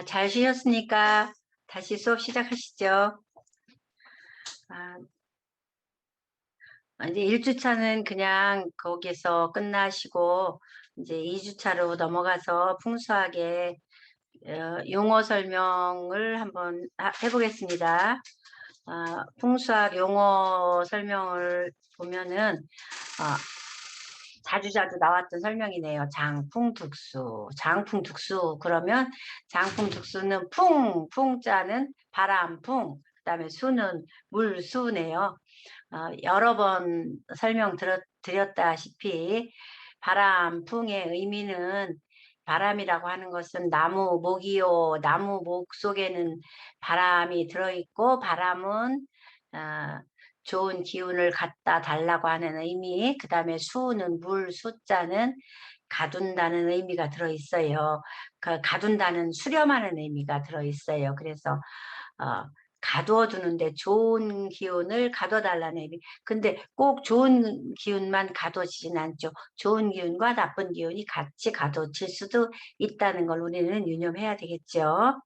잘 쉬셨으니까 다시 수업 시작하시죠. 아, 이제 1주차는 그냥 거기서 끝나시고, 이제 2주차로 넘어가서 풍수하게 용어 설명을 한번 해보겠습니다. 풍수학 용어 설명을 보면은, 어, 자주자주 나왔던 설명이네요. 장풍득수. 장풍득수. 그러면 장풍득수는 풍자는 바람풍, 그다음에 수는 물수네요. 여러 번 드렸다시피 바람풍의 의미는 바람이라고 하는 것은 나무 목이요. 나무 목 속에는 바람이 들어있고 바람은 어, 좋은 기운을 갖다 달라고 하는 의미, 그 다음에 수는 물, 수자는 가둔다는 의미가 들어있어요. 그 가둔다는 수렴하는 의미가 들어있어요. 그래서 어, 가두어 두는데 좋은 기운을 가둬달라는 의미. 근데 꼭 좋은 기운만 가둬지진 않죠. 좋은 기운과 나쁜 기운이 같이 가둬질 수도 있다는 걸 우리는 유념해야 되겠죠.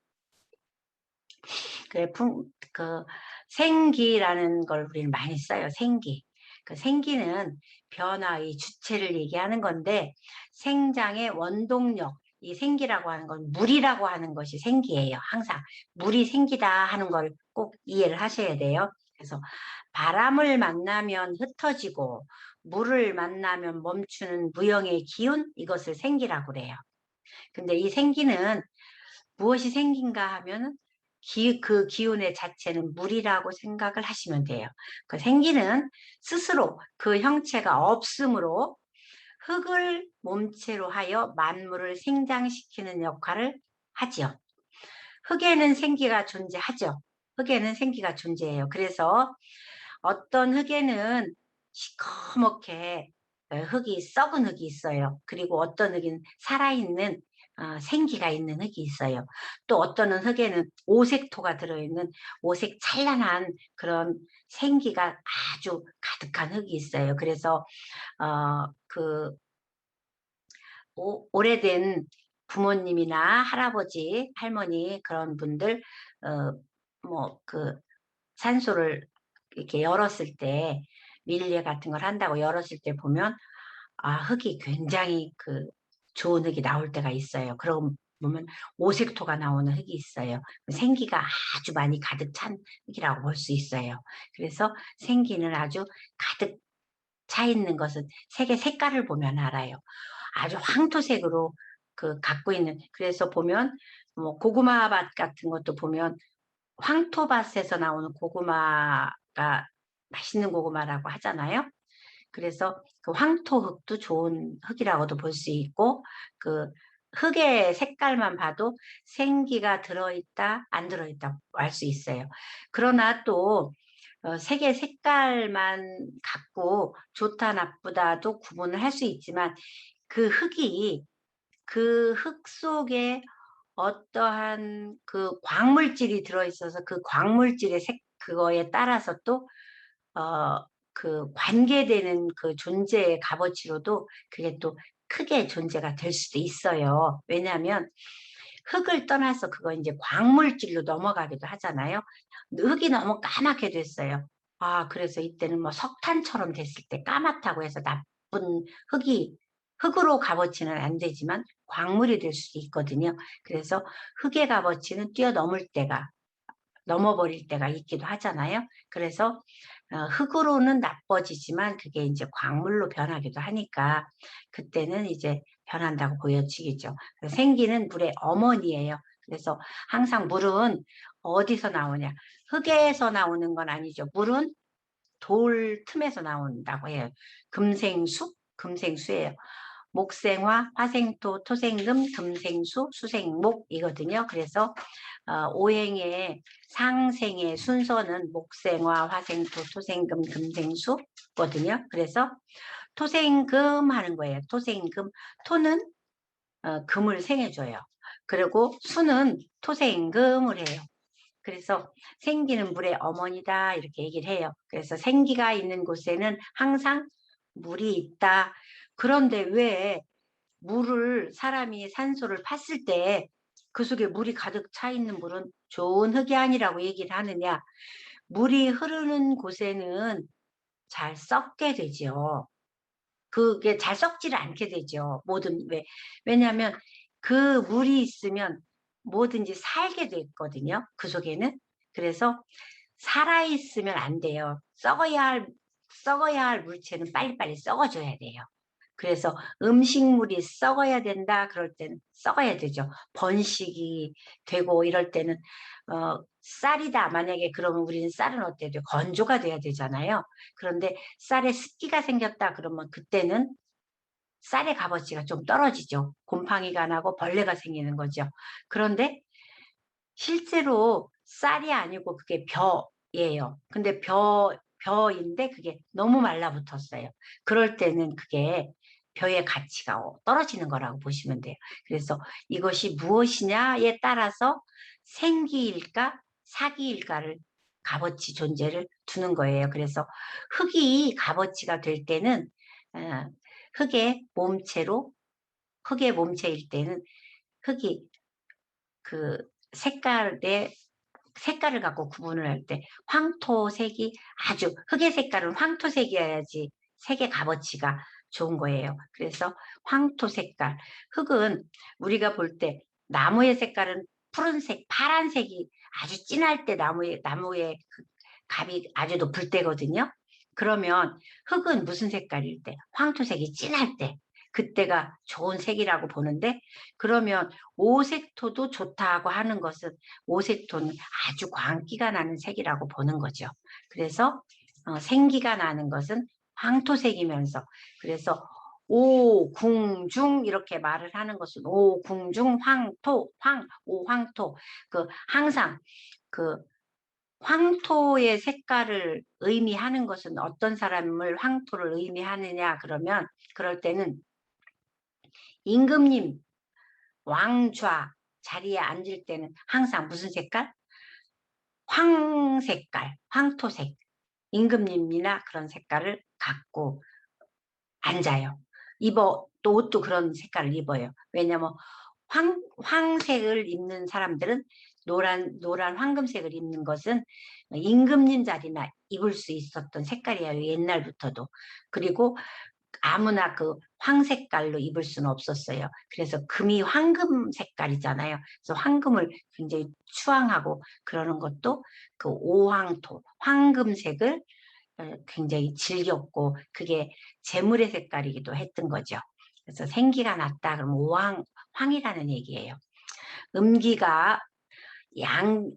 그 생기라는 걸 우리는 많이 써요. 생기. 그 생기는 변화의 주체를 얘기하는 건데 생장의 원동력, 이 생기라고 하는 건 물이라고 하는 것이 생기예요. 항상 물이 생기다 하는 걸 꼭 이해를 하셔야 돼요. 그래서 바람을 만나면 흩어지고 물을 만나면 멈추는 무형의 기운, 이것을 생기라고 그래요. 근데 이 생기는 무엇이 생긴가 하면 그 기운의 자체는 물이라고 생각을 하시면 돼요. 그 생기는 스스로 그 형체가 없으므로 흙을 몸체로 하여 만물을 생장시키는 역할을 하지요. 흙에는 생기가 존재하죠. 흙에는 생기가 존재해요. 그래서 어떤 흙에는 시커멓게 흙이 썩은 흙이 있어요. 그리고 어떤 흙은 살아있는 생기가 있는 흙이 있어요. 또 어떤 흙에는 오색토가 들어있는 오색 찬란한 그런 생기가 아주 가득한 흙이 있어요. 그래서 그 오래된 부모님이나 할아버지, 할머니 그런 분들 뭐 그 산소를 이렇게 열었을 때 밀레 같은 걸 한다고 열었을 때 보면 흙이 굉장히 좋은 흙이 나올 때가 있어요. 그럼 보면 오색토가 나오는 흙이 있어요. 생기가 아주 많이 가득 찬 흙이라고 볼 수 있어요. 그래서 생기는 아주 가득 차 있는 것은 색의 색깔을 보면 알아요. 아주 황토색으로 갖고 있는, 그래서 보면 뭐 고구마밭 같은 것도 보면 황토밭에서 나오는 고구마가 맛있는 고구마라고 하잖아요. 그래서 그 황토흙도 좋은 흙이라고도 볼 수 있고, 그 흙의 색깔만 봐도 생기가 들어있다, 안 들어있다 알 수 있어요. 그러나 또 색의 색깔만 갖고 좋다, 나쁘다도 구분을 할 수 있지만 그 흙이 그 흙 속에 어떠한 그 광물질이 들어있어서 그 광물질의 그거에 따라서 또, 관계되는 그 존재의 값어치로도 그게 또 크게 존재가 될 수도 있어요. 왜냐하면 흙을 떠나서 그거 이제 광물질로 넘어가기도 하잖아요. 흙이 너무 까맣게 됐어요. 그래서 이때는 뭐 석탄처럼 됐을 때 까맣다고 해서 나쁜 흙이 흙으로 값어치는 안 되지만 광물이 될 수도 있거든요. 그래서 흙의 값어치는 뛰어넘을 때가 넘어버릴 때가 있기도 하잖아요. 그래서 흙으로는 나빠지지만 그게 이제 광물로 변하기도 하니까 그때는 이제 변한다고 보여지겠죠. 생기는 물의 어머니예요. 그래서 항상 물은 어디서 나오냐? 흙에서 나오는 건 아니죠. 물은 돌 틈에서 나온다고 해요. 금생수? 금생수예요. 목생화, 화생토, 토생금, 금생수, 수생목이거든요. 그래서 오행의 상생의 순서는 목생화, 화생토, 토생금, 금생수거든요. 그래서 토생금 하는 거예요. 토생금. 토는 금을 생해줘요. 그리고 수는 토생금을 해요. 그래서 생기는 물의 어머니다 이렇게 얘기를 해요. 그래서 생기가 있는 곳에는 항상 물이 있다. 그런데 왜 물을 사람이 산소를 팠을 때 그 속에 물이 가득 차 있는 물은 좋은 흙이 아니라고 얘기를 하느냐. 물이 흐르는 곳에는 잘 썩게 되죠. 그게 잘 썩지를 않게 되죠. 왜냐하면 그 물이 있으면 뭐든지 살게 됐거든요. 그 속에는. 그래서 살아있으면 안 돼요. 썩어야 할 물체는 빨리빨리 썩어줘야 돼요. 그래서 음식물이 썩어야 된다. 그럴 때는 썩어야 되죠. 번식이 되고 이럴 때는 쌀이다. 만약에 그러면 우리는 쌀은 어때야 돼요? 건조가 돼야 되잖아요. 그런데 쌀에 습기가 생겼다. 그러면 그때는 쌀의 값어치가 좀 떨어지죠. 곰팡이가 나고 벌레가 생기는 거죠. 그런데 실제로 쌀이 아니고 그게 벼예요. 근데 벼인데 그게 너무 말라붙었어요. 그럴 때는 그게 벼의 가치가 떨어지는 거라고 보시면 돼요. 그래서 이것이 무엇이냐에 따라서 생기일까 사기일까를 값어치 존재를 두는 거예요. 그래서 흙이 값어치가 될 때는 어, 흙의 몸체로 흙의 몸체일 때는 흙이 그 색깔을 갖고 구분을 할 때 황토색이 아주 흙의 색깔은 황토색이어야지 색의 값어치가 좋은 거예요. 그래서 황토 색깔. 흙은 우리가 볼 때 나무의 색깔은 푸른색, 파란색이 아주 진할 때 나무의 그 값이 아주 높을 때거든요. 그러면 흙은 무슨 색깔일 때? 황토색이 진할 때. 그때가 좋은 색이라고 보는데 그러면 오색토도 좋다고 하는 것은 오색토는 아주 광기가 나는 색이라고 보는 거죠. 그래서 생기가 나는 것은 황토색이면서 그래서 오궁중 이렇게 말을 하는 것은 오궁중 오황토 항상 그 황토의 색깔을 의미하는 것은 어떤 사람을 황토를 의미하느냐 그러면 그럴 때는 임금님 왕좌 자리에 앉을 때는 항상 무슨 색깔? 황색깔, 황토색, 임금님이나 그런 색깔을 갖고 앉아요. 또 옷도 그런 색깔을 입어요. 왜냐면 황색을 입는 사람들은 노란 황금색을 입는 것은 임금님 자리나 입을 수 있었던 색깔이에요. 옛날부터도. 그리고 아무나 그 황색깔로 입을 수는 없었어요. 그래서 금이 황금 색깔이잖아요. 그래서 황금을 굉장히 추앙하고 그러는 것도 그 오황토, 황금색을 굉장히 즐겼고 그게 재물의 색깔이기도 했던 거죠. 그래서 생기가 났다 그러면 황이라는 얘기예요. 음기가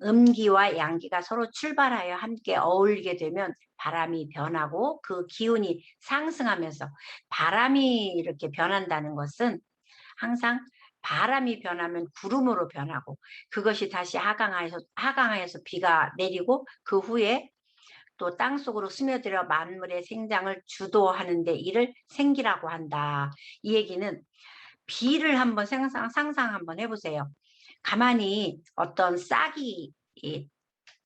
음기와 양기가 서로 출발하여 함께 어울리게 되면 바람이 변하고 그 기운이 상승하면서 바람이 이렇게 변한다는 것은 항상 바람이 변하면 구름으로 변하고 그것이 다시 하강하여서 비가 내리고 그 후에 또 땅속으로 스며들어 만물의 생장을 주도하는 데 이를 생기라고 한다. 이 얘기는 비를 한번 상상 한번 해보세요. 가만히 어떤 싹이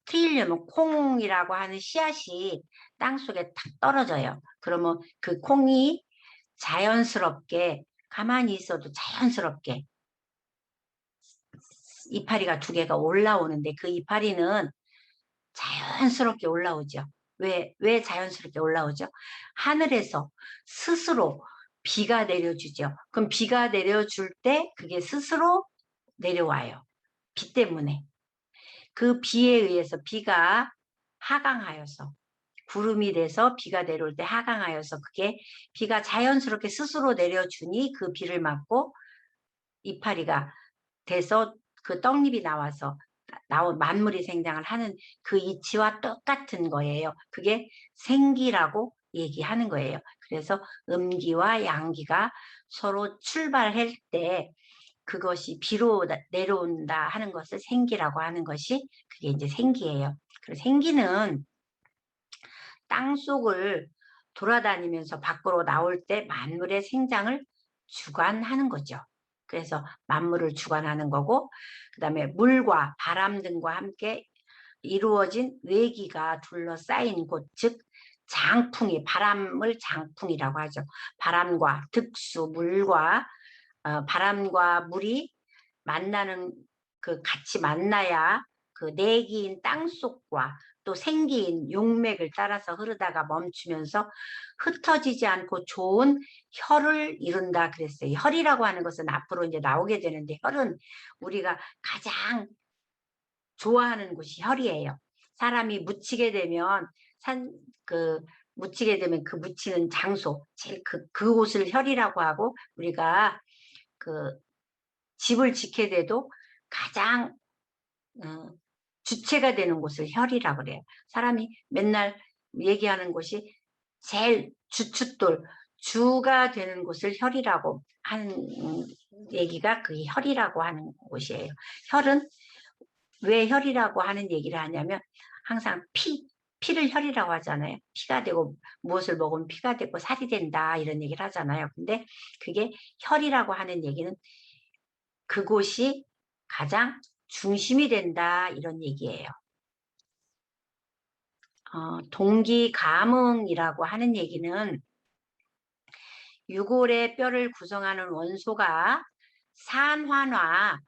트이려면 콩이라고 하는 씨앗이 땅속에 탁 떨어져요. 그러면 그 콩이 자연스럽게 가만히 있어도 자연스럽게 이파리가 두 개가 올라오는데 그 이파리는 자연스럽게 올라오죠. 왜 자연스럽게 올라오죠? 하늘에서 스스로 비가 내려주죠. 그럼 비가 내려줄 때 그게 스스로 내려와요. 비 때문에. 그 비에 의해서 비가 하강하여서 구름이 돼서 비가 내려올 때 하강하여서 그게 비가 자연스럽게 스스로 내려주니 그 비를 맞고 이파리가 돼서 그 떡잎이 나와서 나온 만물이 생장을 하는 그 이치와 똑같은 거예요. 그게 생기라고 얘기하는 거예요. 그래서 음기와 양기가 서로 출발할 때 그것이 비로 내려온다 하는 것을 생기라고 하는 것이 그게 이제 생기예요. 그래서 생기는 땅속을 돌아다니면서 밖으로 나올 때 만물의 생장을 주관하는 거죠. 그래서 만물을 주관하는 거고 그다음에 물과 바람 등과 함께 이루어진 외기가 둘러싸인 곳, 즉 바람을 장풍이라고 하죠. 바람과 득수, 물과 바람과 물이 만나는 같이 만나야 그 내기인 땅속과 또 생기인 용맥을 따라서 흐르다가 멈추면서 흩어지지 않고 좋은 혈을 이룬다 그랬어요. 혈이라고 하는 것은 앞으로 이제 나오게 되는데 혈은 우리가 가장 좋아하는 곳이 혈이에요. 사람이 묻히게 되면 묻히게 되면 그 묻히는 장소, 제일 그곳을 혈이라고 하고 우리가 그 집을 짓게 돼도 가장 주체가 되는 곳을 혈이라고 그래요. 사람이 맨날 얘기하는 곳이 제일 주춧돌, 주가 되는 곳을 혈이라고 하는 얘기가 그 혈이라고 하는 곳이에요. 혈은 왜 혈이라고 하는 얘기를 하냐면 항상 피를 혈이라고 하잖아요. 피가 되고 무엇을 먹으면 피가 되고 살이 된다 이런 얘기를 하잖아요. 근데 그게 혈이라고 하는 얘기는 그곳이 가장 중심이 된다 이런 얘기예요. 동기감흥이라고 하는 얘기는 유골의 뼈를 구성하는 원소가 산화는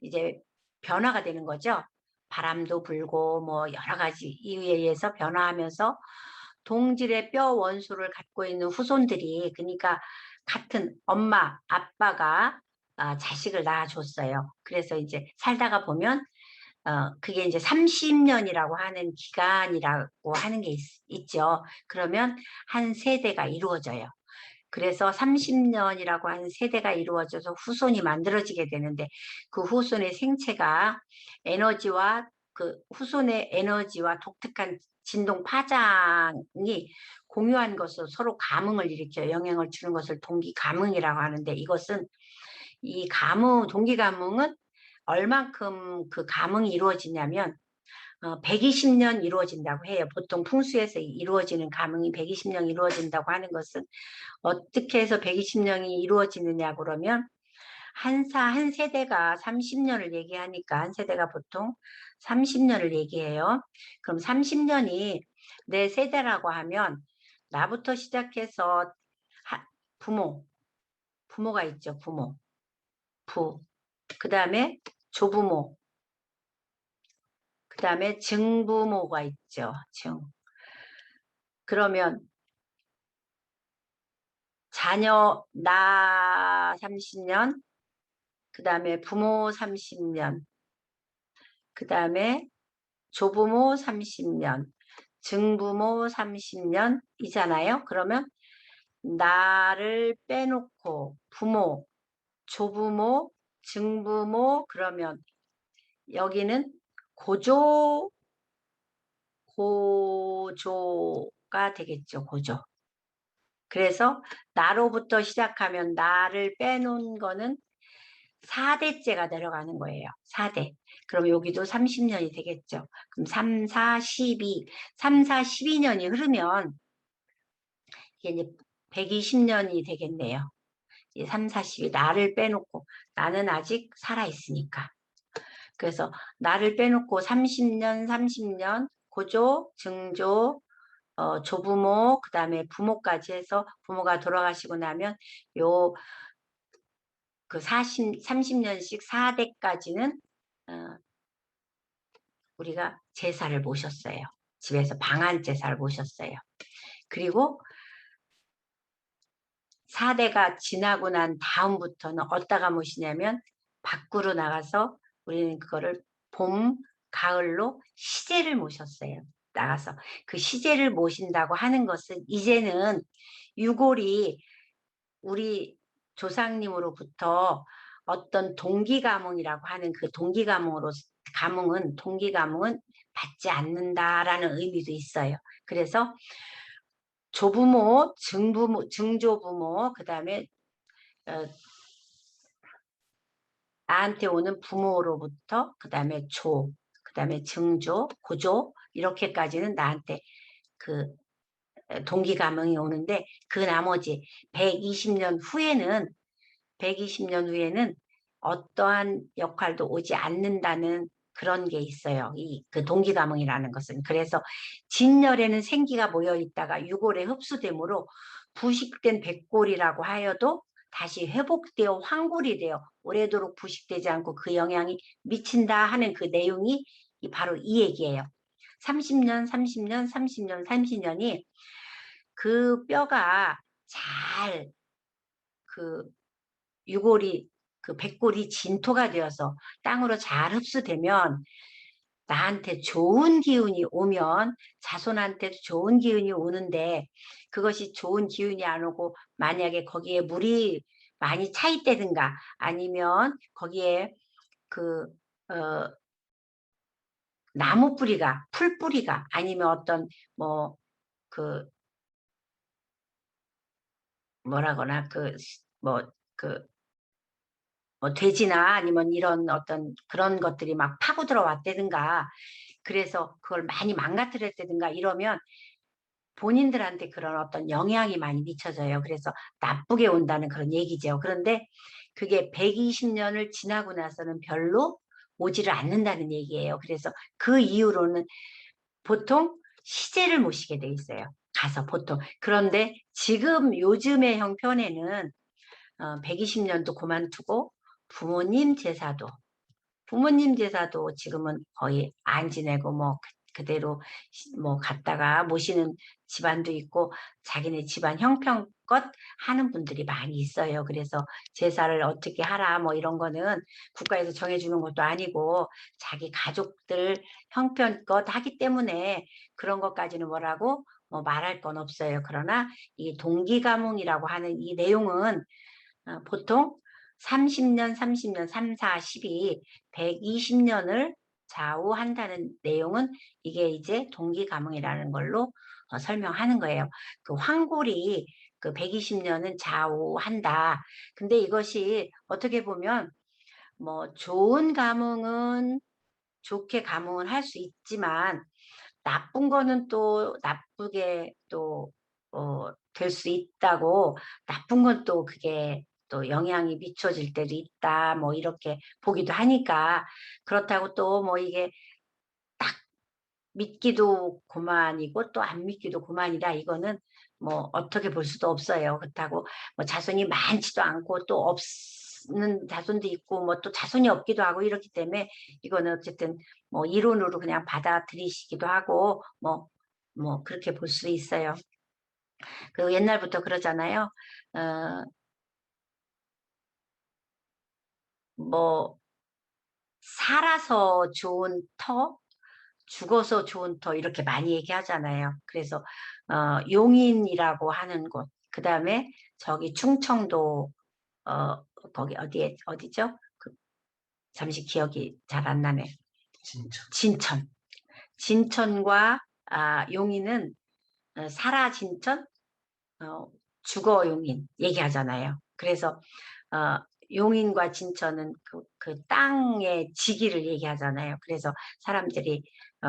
이제 변화가 되는 거죠. 바람도 불고 뭐 여러 가지 이유에 의해서 변화하면서 동질의 뼈 원소를 갖고 있는 후손들이 그러니까 같은 엄마, 아빠가 자식을 낳아줬어요. 그래서 이제 살다가 보면 그게 이제 30년이라고 하는 기간이라고 하는 게 있죠. 그러면 한 세대가 이루어져요. 그래서 30년이라고 하는 세대가 이루어져서 후손이 만들어지게 되는데 그 후손의 생체가 에너지와 그 후손의 에너지와 독특한 진동 파장이 공유한 것으로 서로 감흥을 일으켜 영향을 주는 것을 동기감흥이라고 하는데 이것은 이 동기 감흥은 얼만큼 그 감흥이 이루어지냐면 120년 이루어진다고 해요. 보통 풍수에서 이루어지는 감흥이 120년 이루어진다고 하는 것은 어떻게 해서 120년이 이루어지느냐 그러면 한 세대가 30년을 얘기하니까 한 세대가 보통 30년을 얘기해요. 그럼 30년이 내 세대라고 하면 나부터 시작해서 부모가 있죠. 그 다음에 조부모, 그 다음에 증부모가 있죠. 그러면 나 30년, 그 다음에 부모 30년, 그 다음에 조부모 30년, 증부모 30년이잖아요. 그러면 나를 빼놓고 부모, 조부모, 증부모 그러면 여기는 고조가 되겠죠. 고조. 그래서 나로부터 시작하면 나를 빼놓은 거는 4대째가 내려가는 거예요. 4대. 그럼 여기도 30년이 되겠죠. 그럼 3, 4, 12. 3, 4, 12년이 흐르면 이게 이제 120년이 되겠네요. 3, 4, 12. 나를 빼놓고 나는 아직 살아있으니까. 그래서 나를 빼놓고 30년, 고조, 증조, 조부모, 그 다음에 부모까지 해서 부모가 돌아가시고 나면 요, 30년씩 4대까지는, 우리가 제사를 모셨어요. 집에서 방한 제사를 모셨어요. 그리고 4대가 지나고 난 다음부터는 어디다가 모시냐면 밖으로 나가서 우리는 그거를 봄, 가을로 시제를 모셨어요. 나가서 그 시제를 모신다고 하는 것은 이제는 유골이 우리 조상님으로부터 어떤 동기감흥이라고 하는 그 동기감흥은 받지 않는다라는 의미도 있어요. 그래서 조부모, 증조부모, 그 다음에 나한테 오는 부모로부터 그 다음에 그 다음에 증조, 고조 이렇게까지는 나한테 그 동기감흥이 오는데 그 나머지 120년 후에는 어떠한 역할도 오지 않는다는 그런 게 있어요. 그 동기감흥이라는 것은. 그래서 진열에는 생기가 모여 있다가 유골에 흡수되므로 부식된 백골이라고 하여도 다시 회복되어 환골이 되어 오래도록 부식되지 않고 그 영향이 미친다 하는 그 내용이 바로 이 얘기예요. 30년, 30년, 30년, 30년이 그 뼈가 잘 그 유골이 그 백골이 진토가 되어서 땅으로 잘 흡수되면 나한테 좋은 기운이 오면 자손한테도 좋은 기운이 오는데 그것이 좋은 기운이 안 오고 만약에 거기에 물이 많이 차 있다든가 아니면 거기에 그, 어, 나무 뿌리가, 풀 뿌리가 아니면 어떤 뭐, 그, 뭐라거나 뭐, 그, 뭐 돼지나 아니면 이런 어떤 그런 것들이 막 파고 들어왔다든가 그래서 그걸 많이 망가뜨렸다든가 이러면 본인들한테 그런 어떤 영향이 많이 미쳐져요. 그래서 나쁘게 온다는 그런 얘기죠. 그런데 그게 120년을 지나고 나서는 별로 오지를 않는다는 얘기예요. 그래서 그 이후로는 보통 시제를 모시게 돼 있어요. 가서 보통. 그런데 지금 요즘의 형편에는 120년도 그만두고 부모님 제사도 지금은 거의 안 지내고 뭐 그대로 뭐 갔다가 모시는 집안도 있고 자기네 집안 형편껏 하는 분들이 많이 있어요. 그래서 제사를 어떻게 하라 뭐 이런 거는 국가에서 정해주는 것도 아니고 자기 가족들 형편껏 하기 때문에 그런 것까지는 뭐라고 뭐 말할 건 없어요. 그러나 이 동기가몽이라고 하는 이 내용은 보통 30년, 30년, 3, 4, 12, 120년을 좌우한다는 내용은 이게 이제 동기가몽이라는 걸로 설명하는 거예요. 그 황골이 그 120년은 좌우한다. 근데 이것이 어떻게 보면 뭐 좋은 가몽은 좋게 가몽을 할 수 있지만 나쁜 거는 또 나쁘게 또, 될 수 있다고, 나쁜 건 또 그게 또 영향이 미쳐질 때도 있다, 뭐 이렇게 보기도 하니까, 그렇다고 또 뭐 이게 믿기도 고만이고 또 안 믿기도 고만이다, 이거는 뭐 어떻게 볼 수도 없어요. 그렇다고 뭐 자손이 많지도 않고 또 없는 자손도 있고 뭐 또 자손이 없기도 하고 이렇기 때문에 이거는 어쨌든 뭐 이론으로 그냥 받아들이시기도 하고 뭐 그렇게 볼 수 있어요. 그 옛날부터 그러잖아요. 어, 뭐 살아서 좋은 터, 죽어서 좋은 터 이렇게 많이 얘기하잖아요. 그래서 용인이라고 하는 곳, 그 다음에 저기 충청도 거기 어디죠? 잠시 기억이 잘 안 나네. 진천. 진천과 용인은 살아 진천, 죽어 용인 얘기하잖아요. 그래서 어, 용인과 진천은 그 땅의 지기를 얘기하잖아요. 그래서 사람들이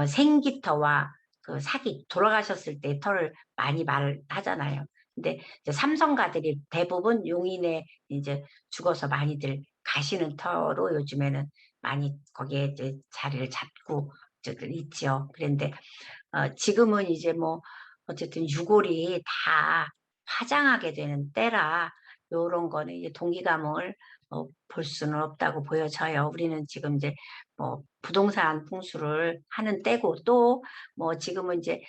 생기터와 그 사기 돌아가셨을 때 터를 많이 말하잖아요. 근데 이제 삼성가들이 대부분 용인에 이제 죽어서 많이들 가시는 터로 요즘에는 많이 거기에 이제 자리를 잡고 있죠. 그런데 지금은 이제 뭐 어쨌든 유골이 다 화장하게 되는 때라 요런 거는 이제 동기감을 볼 수는 없다고 보여져요. 우리는 지금 이제 뭐 부동산 풍수를 하는 때고 또 뭐 지금은 이제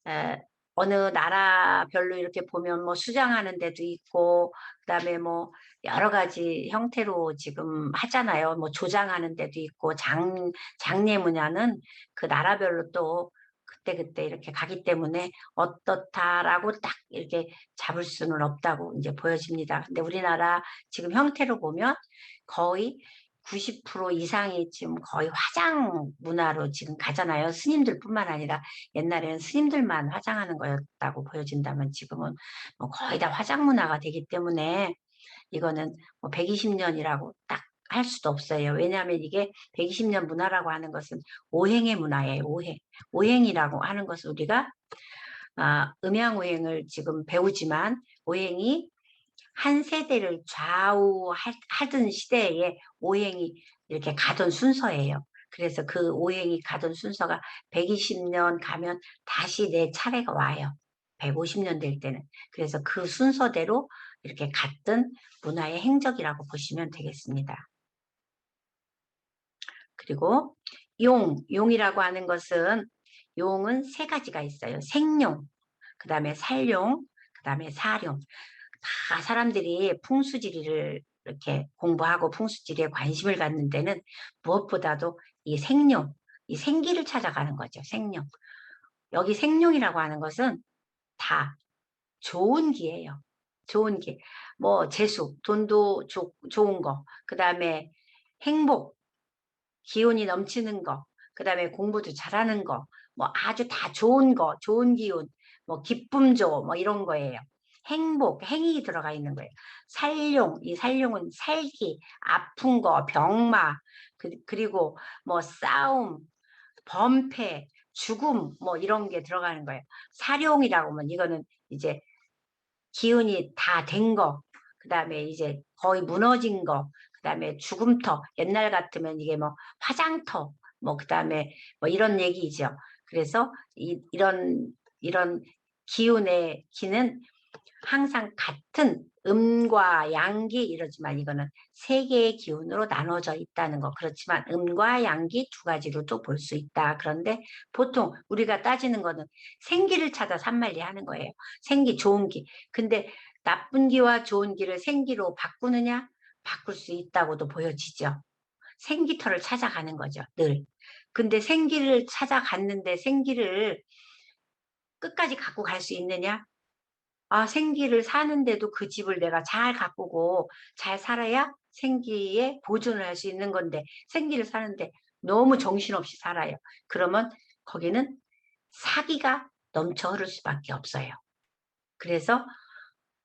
에, 어느 나라별로 이렇게 보면 뭐 수장하는 데도 있고 그다음에 뭐 여러 가지 형태로 지금 하잖아요. 뭐 조장하는 데도 있고 장례문화는 그 나라별로 또 그때그때 이렇게 가기 때문에 어떻다라고 딱 이렇게 잡을 수는 없다고 이제 보여집니다. 근데 우리나라 지금 형태로 보면 거의 90% 이상이 지금 거의 화장 문화로 지금 가잖아요. 스님들뿐만 아니라 옛날에는 스님들만 화장하는 거였다고 보여진다면 지금은 뭐 거의 다 화장 문화가 되기 때문에 이거는 뭐 120년이라고 딱 할 수도 없어요. 왜냐하면 이게 120년 문화라고 하는 것은 오행의 문화예요. 오행이라고 하는 것은 우리가 음양오행을 지금 배우지만 오행이 한 세대를 좌우하던 시대에 오행이 이렇게 가던 순서예요. 그래서 그 오행이 가던 순서가 120년 가면 다시 내 차례가 와요. 150년 될 때는. 그래서 그 순서대로 이렇게 같은 문화의 행적이라고 보시면 되겠습니다. 그리고 용이라고 하는 것은 용은 세 가지가 있어요. 생용, 그 다음에 살용, 그 다음에 사용. 다 사람들이 풍수지리를 이렇게 공부하고 풍수지리에 관심을 갖는 데는 무엇보다도 이 생용, 이 생기를 찾아가는 거죠. 생용. 여기 생용이라고 하는 것은 다 좋은 기예요. 좋은 기. 뭐 재수, 돈도 좋은 거, 그 다음에 행복, 기운이 넘치는 거, 그 다음에 공부도 잘하는 거, 뭐 아주 다 좋은 거, 좋은 기운, 뭐 기쁨 줘, 뭐 이런 거예요. 행복, 행이 들어가 있는 거예요. 살용, 이 살용은 살기, 아픈 거, 병마, 그리고 뭐 싸움, 범패, 죽음, 뭐 이런 게 들어가는 거예요. 사룡이라고 하면 이거는 이제 기운이 다 된 거, 그 다음에 이제 거의 무너진 거, 그 다음에 죽음터, 옛날 같으면 이게 뭐 화장터, 뭐 그 다음에 뭐 이런 얘기죠. 그래서 이런 기운의 기는 항상 같은 음과 양기 이러지만 이거는 세 개의 기운으로 나눠져 있다는 거. 그렇지만 음과 양기 두 가지로도 볼 수 있다. 그런데 보통 우리가 따지는 거는 생기를 찾아 산만리 하는 거예요. 생기, 좋은 기. 근데 나쁜 기와 좋은 기를 생기로 바꾸느냐? 바꿀 수 있다고도 보여지죠. 생기터를 찾아가는 거죠, 늘. 근데 생기를 찾아갔는데 생기를 끝까지 갖고 갈 수 있느냐? 아, 생기를 사는데도 그 집을 내가 잘 가꾸고 잘 살아야 생기에 보존을 할 수 있는 건데 생기를 사는데 너무 정신없이 살아요. 그러면 거기는 사기가 넘쳐 흐를 수밖에 없어요. 그래서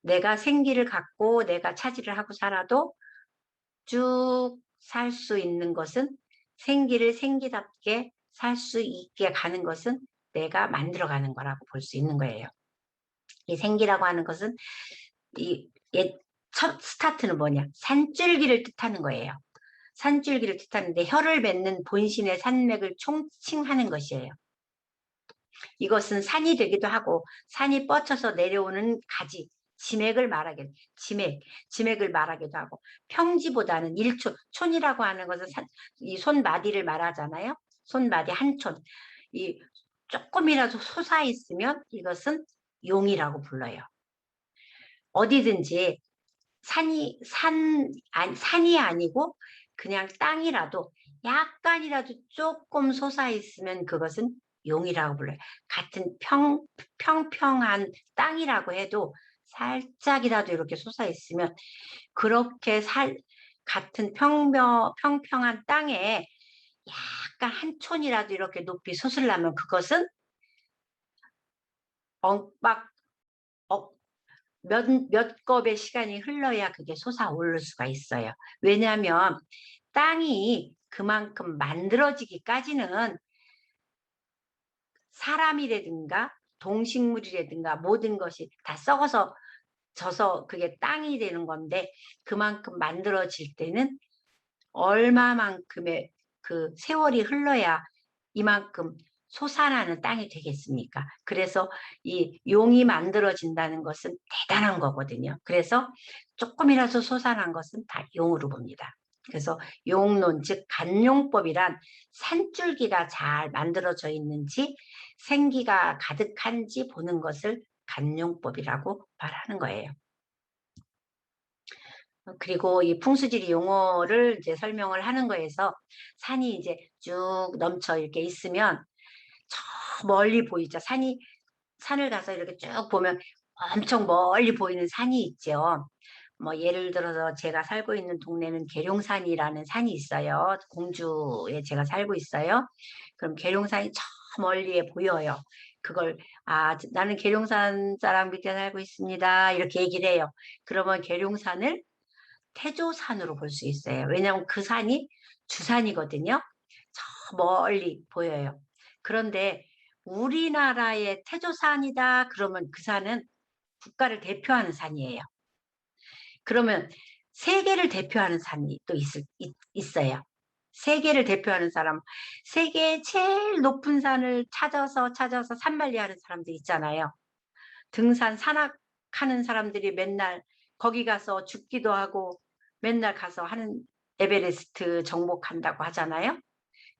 내가 생기를 갖고 내가 차지를 하고 살아도 쭉 살 수 있는 것은 생기를 생기답게 살 수 있게 가는 것은 내가 만들어가는 거라고 볼 수 있는 거예요. 이 생기라고 하는 것은 첫 스타트는 뭐냐? 산줄기를 뜻하는 거예요. 산줄기를 뜻하는데 혀를 맺는 본신의 산맥을 총칭하는 것이에요. 이것은 산이 되기도 하고 산이 뻗쳐서 내려오는 가지, 지맥을 말하게, 지맥을 말하기도 하고 평지보다는 일촌, 촌이라고 하는 것은 이 손마디를 말하잖아요. 손마디 한 촌. 이 조금이라도 솟아 있으면 이것은 용이라고 불러요. 어디든지 산이 아니고 그냥 땅이라도 약간이라도 조금 솟아 있으면 그것은 용이라고 불러요. 같은 평평한 땅이라고 해도 살짝이라도 이렇게 솟아 있으면 그렇게 같은 평평한 땅에 약간 한 촌이라도 이렇게 높이 솟으려면 그것은 엉박 몇 겁의 시간이 흘러야 그게 솟아오를 수가 있어요. 왜냐하면 땅이 그만큼 만들어지기까지는 사람이라든가 동식물이라든가 모든 것이 다 썩어서 져서 그게 땅이 되는 건데 그만큼 만들어질 때는 얼마만큼의 그 세월이 흘러야 이만큼 솟아나는 땅이 되겠습니까? 그래서 이 용이 만들어진다는 것은 대단한 거거든요. 그래서 조금이라도 솟아난 것은 다 용으로 봅니다. 그래서 용론, 즉 간용법이란 산줄기가 잘 만들어져 있는지 생기가 가득한지 보는 것을 간용법이라고 말하는 거예요. 그리고 이 풍수지리 용어를 이제 설명을 하는 거에서 산이 이제 쭉 넘쳐 이렇게 있으면 저 멀리 보이죠. 산을 가서 이렇게 쭉 보면 엄청 멀리 보이는 산이 있죠. 뭐 예를 들어서 제가 살고 있는 동네는 계룡산이라는 산이 있어요. 공주에 제가 살고 있어요. 그럼 계룡산이 저 멀리에 보여요. 그걸 나는 계룡산 사람 밑에 살고 있습니다. 이렇게 얘기를 해요. 그러면 계룡산을 태조산으로 볼 수 있어요. 왜냐하면 그 산이 주산이거든요. 저 멀리 보여요. 그런데 우리나라의 태조산이다 그러면 그 산은 국가를 대표하는 산이에요. 그러면 세계를 대표하는 산이 또 있어요. 세계를 대표하는 사람, 세계 제일 높은 산을 찾아서 산만리하는 사람들 있잖아요. 등산 산악하는 사람들이 맨날 거기 가서 죽기도 하고 맨날 가서 하는 에베레스트 정복한다고 하잖아요.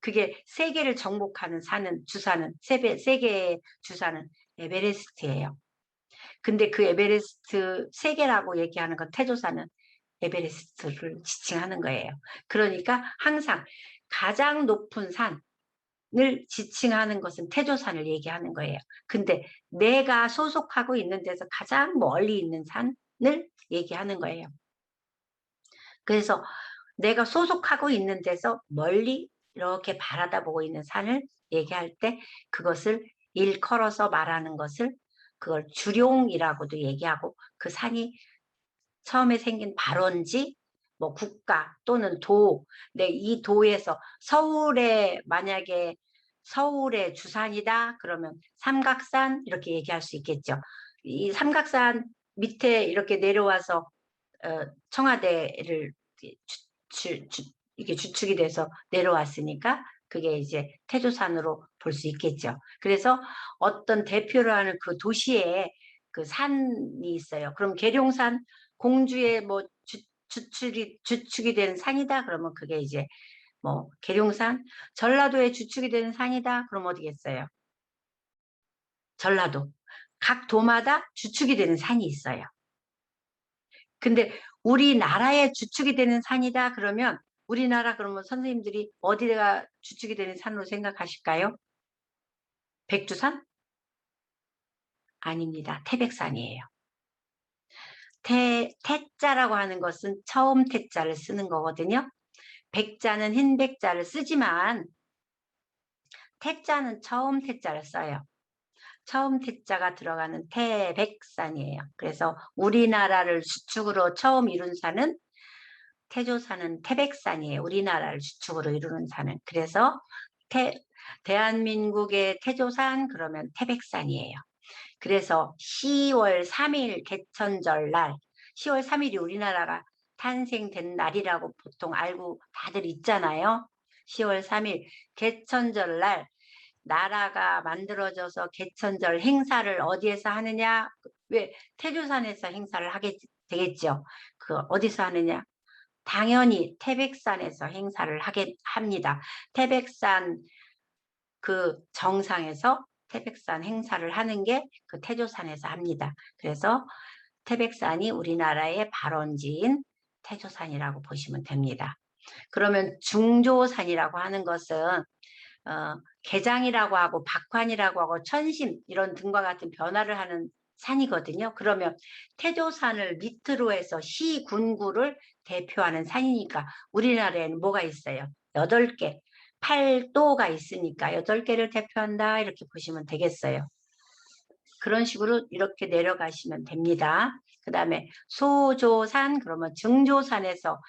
그게 세계를 정복하는 주사는 세계의 주사는 에베레스트예요. 근데 그 에베레스트 세계라고 얘기하는 건 태조사는 에베레스트를 지칭하는 거예요. 그러니까 항상 가장 높은 산을 지칭하는 것은 태조산을 얘기하는 거예요. 근데 내가 소속하고 있는 데서 가장 멀리 있는 산을 얘기하는 거예요. 그래서 내가 소속하고 있는 데서 멀리 이렇게 바라다보고 있는 산을 얘기할 때 그것을 일컬어서 말하는 것을 그걸 주룡이라고도 얘기하고, 그 산이 처음에 생긴 발원지, 뭐 국가 또는 도, 이 도에서 만약에 서울의 주산이다 그러면 삼각산 이렇게 얘기할 수 있겠죠. 이 삼각산 밑에 이렇게 내려와서 청와대를 이게 주축이 돼서 내려왔으니까 그게 이제 태조산으로 볼 수 있겠죠. 그래서 어떤 대표를 하는 그 도시에 그 산이 있어요. 그럼 계룡산 공주의 뭐 주축이 되는 산이다 그러면 그게 이제 뭐 계룡산. 전라도의 주축이 되는 산이다 그럼 어디겠어요? 전라도. 각 도마다 주축이 되는 산이 있어요. 근데 우리나라의 주축이 되는 산이다 그러면 우리나라 그러면 선생님들이 어디가 주축이 되는 산으로 생각하실까요? 백두산? 아닙니다. 태백산이에요. 태자라고 하는 것은 처음 태자를 쓰는 거거든요. 백자는 흰 백자를 쓰지만 태자는 처음 태자를 써요. 처음 태자가 들어가는 태백산이에요. 그래서 우리나라를 주축으로 처음 이룬 산은 태조산은 태백산이에요. 우리나라를 주축으로 이루는 산은. 그래서 대한민국의 태조산 그러면 태백산이에요. 그래서 10월 3일 개천절 날, 10월 3일이 우리나라가 탄생된 날이라고 보통 알고 다들 있잖아요. 10월 3일 개천절 날 나라가 만들어져서 개천절 행사를 어디에서 하느냐? 왜 태조산에서 행사를 하게 되겠죠. 그 어디서 하느냐? 당연히 태백산에서 행사를 하게 합니다. 태백산 그 정상에서 태백산 행사를 하는 게 그 태조산에서 합니다. 그래서 태백산이 우리나라의 발원지인 태조산이라고 보시면 됩니다. 그러면 중조산이라고 하는 것은 개장이라고 하고 박환이라고 하고 천심 이런 등과 같은 변화를 하는 산이거든요. 그러면 태조산을 밑으로 해서 시군구를 대표하는 산이니까 우리나라에는 뭐가 있어요? 8개, 8도가 있으니까 8개를 대표한다 이렇게 보시면 되겠어요. 그런 식으로 이렇게 내려가시면 됩니다. 그 다음에 소조산 그러면 증조산에서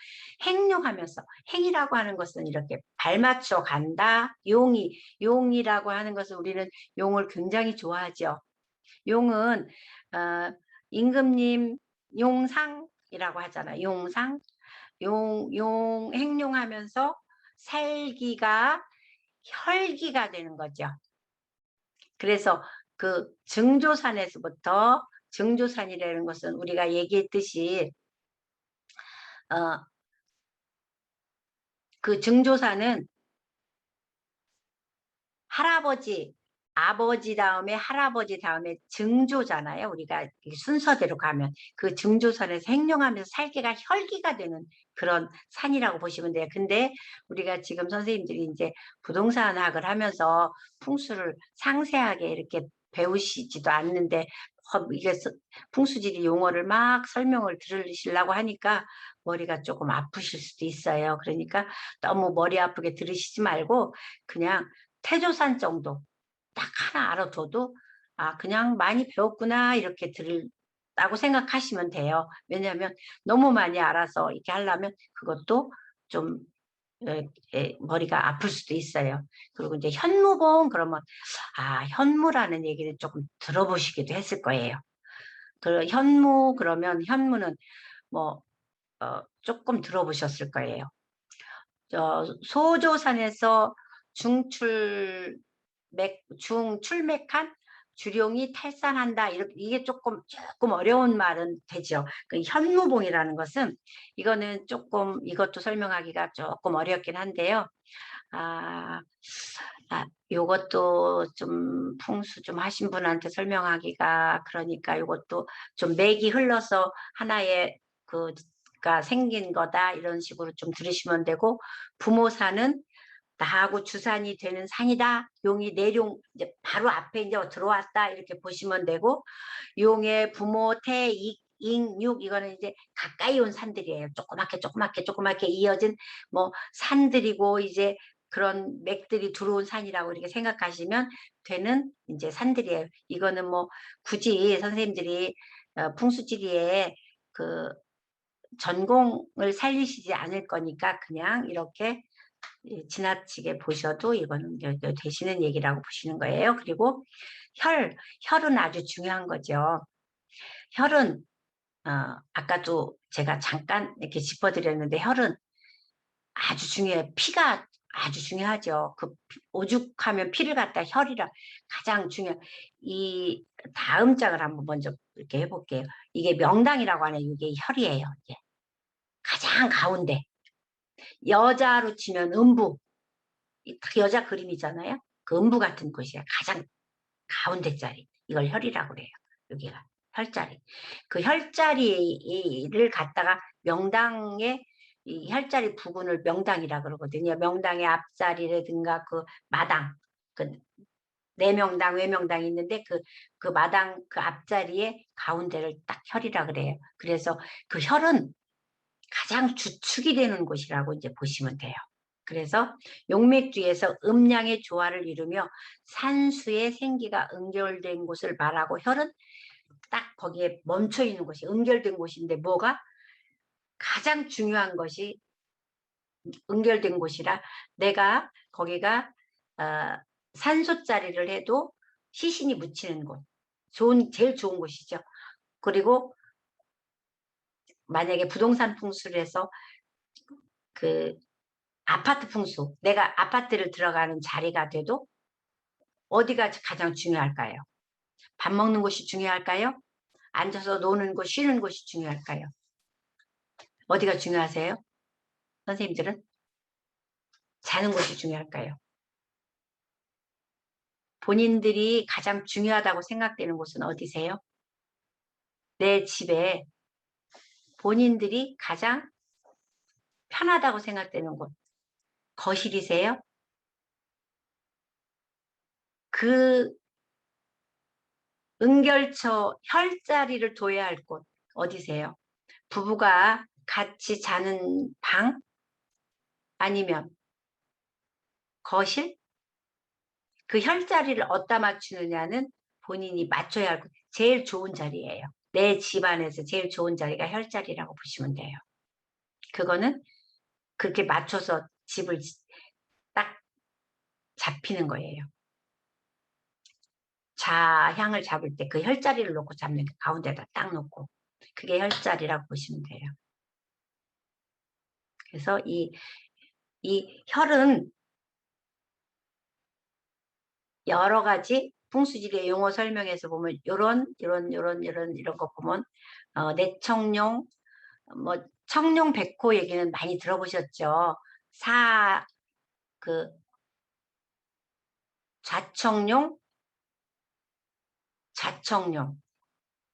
행룡하면서, 행이라고 하는 것은 이렇게 발맞춰 간다. 용이라고 하는 것은 우리는 용을 굉장히 좋아하죠. 용은 임금님 용상이라고 하잖아요. 용상. 행룡하면서 살기가 혈기가 되는 거죠. 그래서 그 증조산에서부터, 증조산이라는 것은 우리가 얘기했듯이 그 증조산은 할아버지, 아버지 다음에 할아버지 다음에 증조잖아요. 우리가 순서대로 가면 그 증조산에서 행룡하면서 살기가 혈기가 되는 그런 산이라고 보시면 돼요. 근데 우리가 지금 선생님들이 이제 부동산학을 하면서 풍수를 상세하게 이렇게 배우시지도 않는데 이게 풍수지리 용어를 막 설명을 들으시려고 하니까 머리가 조금 아프실 수도 있어요. 그러니까 너무 머리 아프게 들으시지 말고 그냥 태조산 정도 딱 하나 알아둬도 그냥 많이 배웠구나 이렇게 들다고 생각하시면 돼요. 왜냐하면 너무 많이 알아서 이렇게 하려면 그것도 좀 머리가 아플 수도 있어요. 그리고 이제 현무봉 그러면 현무라는 얘기를 조금 들어보시기도 했을 거예요. 그 현무 그러면 현무는 뭐 조금 들어보셨을 거예요. 소조산에서 중출맥한 주룡이 탈산한다. 이게 조금 어려운 말은 되죠. 그 현무봉이라는 것은 이거는 조금 이것도 설명하기가 조금 어렵긴 한데요. 아, 요것도 좀 풍수 좀 하신 분한테 설명하기가 그러니까 요것도 좀 맥이 흘러서 하나의 그가 생긴 거다 이런 식으로 좀 들으시면 되고 부모산은 나하고 주산이 되는 산이다. 용이 내룡 이제 바로 앞에 이제 들어왔다 이렇게 보시면 되고 용의 부모 태익 잉육 이거는 이제 가까이 온 산들이에요. 조그맣게 이어진 뭐 산들이고 이제 그런 맥들이 들어온 산이라고 이렇게 생각하시면 되는 이제 산들이에요. 이거는 뭐 굳이 선생님들이 풍수지리에 그 전공을 살리시지 않을 거니까 그냥 이렇게 지나치게 보셔도 이거는 되시는 얘기라고 보시는 거예요. 그리고 혈은 아주 중요한 거죠. 혈은 아까도 제가 잠깐 이렇게 짚어드렸는데 혈은 아주 중요해요. 피가 아주 중요하죠. 그 오죽하면 피를 갖다 혈이라 가장 이 다음 장을 한번 먼저 이렇게 해볼게요. 이게 명당이라고 하는 이게 혈이에요. 이게 가장 가운데 여자로 치면 음부 여자 그림이잖아요. 그 음부 같은 곳이에요. 가장 가운데 자리 이걸 혈이라고 그래요. 여기가 혈자리. 그 혈자리를 갖다가 명당에 이 혈자리 부분을 명당이라 그러거든요. 명당의 앞자리라든가 그 마당, 그 내명당, 외명당이 있는데 그 마당 그 앞자리에 가운데를 딱 혈이라 그래요. 그래서 그 혈은 가장 주축이 되는 곳이라고 이제 보시면 돼요. 그래서 용맥주에서 음양의 조화를 이루며 산수의 생기가 응결된 곳을 말하고 혈은 딱 거기에 멈춰 있는 곳이 응결된 곳인데 뭐가 가장 중요한 것이 응결된 곳이라 내가 거기가 산소 자리를 해도 시신이 묻히는 곳 제일 좋은 곳이죠. 그리고 만약에 부동산 풍수를 해서 그 아파트 풍수 내가 아파트를 들어가는 자리가 돼도 어디가 가장 중요할까요? 밥 먹는 곳이 중요할까요? 앉아서 노는 곳, 쉬는 곳이 중요할까요? 어디가 중요하세요? 선생님들은? 자는 곳이 중요할까요? 본인들이 가장 중요하다고 생각되는 곳은 어디세요? 내 집에 본인들이 가장 편하다고 생각되는 곳. 거실이세요? 그 은결처 혈자리를 둬야 할 곳 어디세요? 부부가 같이 자는 방? 아니면 거실? 그 혈자리를 어디다 맞추느냐는 본인이 맞춰야 할 제일 좋은 자리예요. 내 집안에서 제일 좋은 자리가 혈자리라고 보시면 돼요. 그거는 그렇게 맞춰서 집을 딱 잡히는 거예요. 좌향을 잡을 때 그 혈자리를 놓고 잡는 게 가운데다 딱 놓고 그게 혈자리라고 보시면 돼요. 그래서 이 혈은 여러 가지 풍수지리의 용어 설명에서 보면 이런 거 보면 내청룡 뭐 청룡 백호 얘기는 많이 들어보셨죠. 그 좌청룡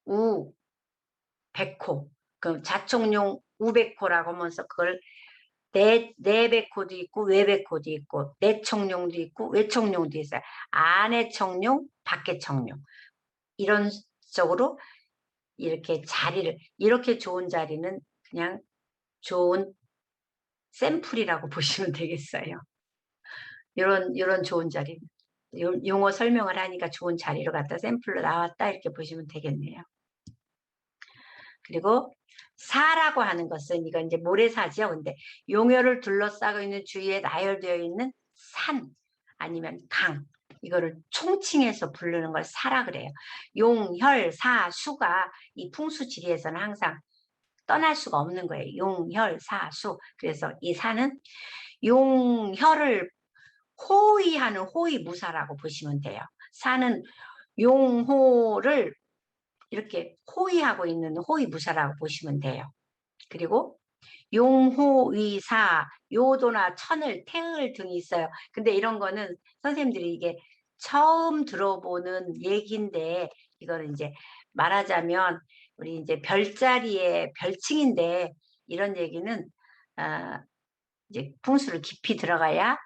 우 백호 그 좌청룡 우백호라고 하면서 그걸 내백호도 있고 외백호도 있고 내청룡도 있고 외청룡도 있어요. 안의 청룡 밖의 청룡 이런 쪽으로 이렇게 자리를 이렇게 좋은 자리는 그냥 좋은 샘플이라고 보시면 되겠어요. 이런 좋은 자리 용어 설명을 하니까 좋은 자리로 갖다 샘플로 나왔다 이렇게 보시면 되겠네요. 그리고 사라고 하는 것은 이건 이제 모래사죠. 근데 용혈을 둘러싸고 있는 주위에 나열되어 있는 산 아니면 강 이거를 총칭해서 부르는 걸 사라 그래요. 용, 혈, 사, 수가 이 풍수지리에서는 항상 떠날 수가 없는 거예요. 용, 혈, 사, 수. 그래서 이 사는 용, 혈을 호위하는 호위무사라고 보시면 돼요. 사는 용호를 이렇게 호위하고 있는 호위무사라고 보시면 돼요. 그리고 용호위사, 요도나 천을, 태을 등이 있어요. 근데 이런 거는 선생님들이 이게 처음 들어보는 얘기인데, 이거는 이제 말하자면 우리 이제 별자리의 별칭인데, 이런 얘기는 아, 이제 풍수를 깊이 들어가야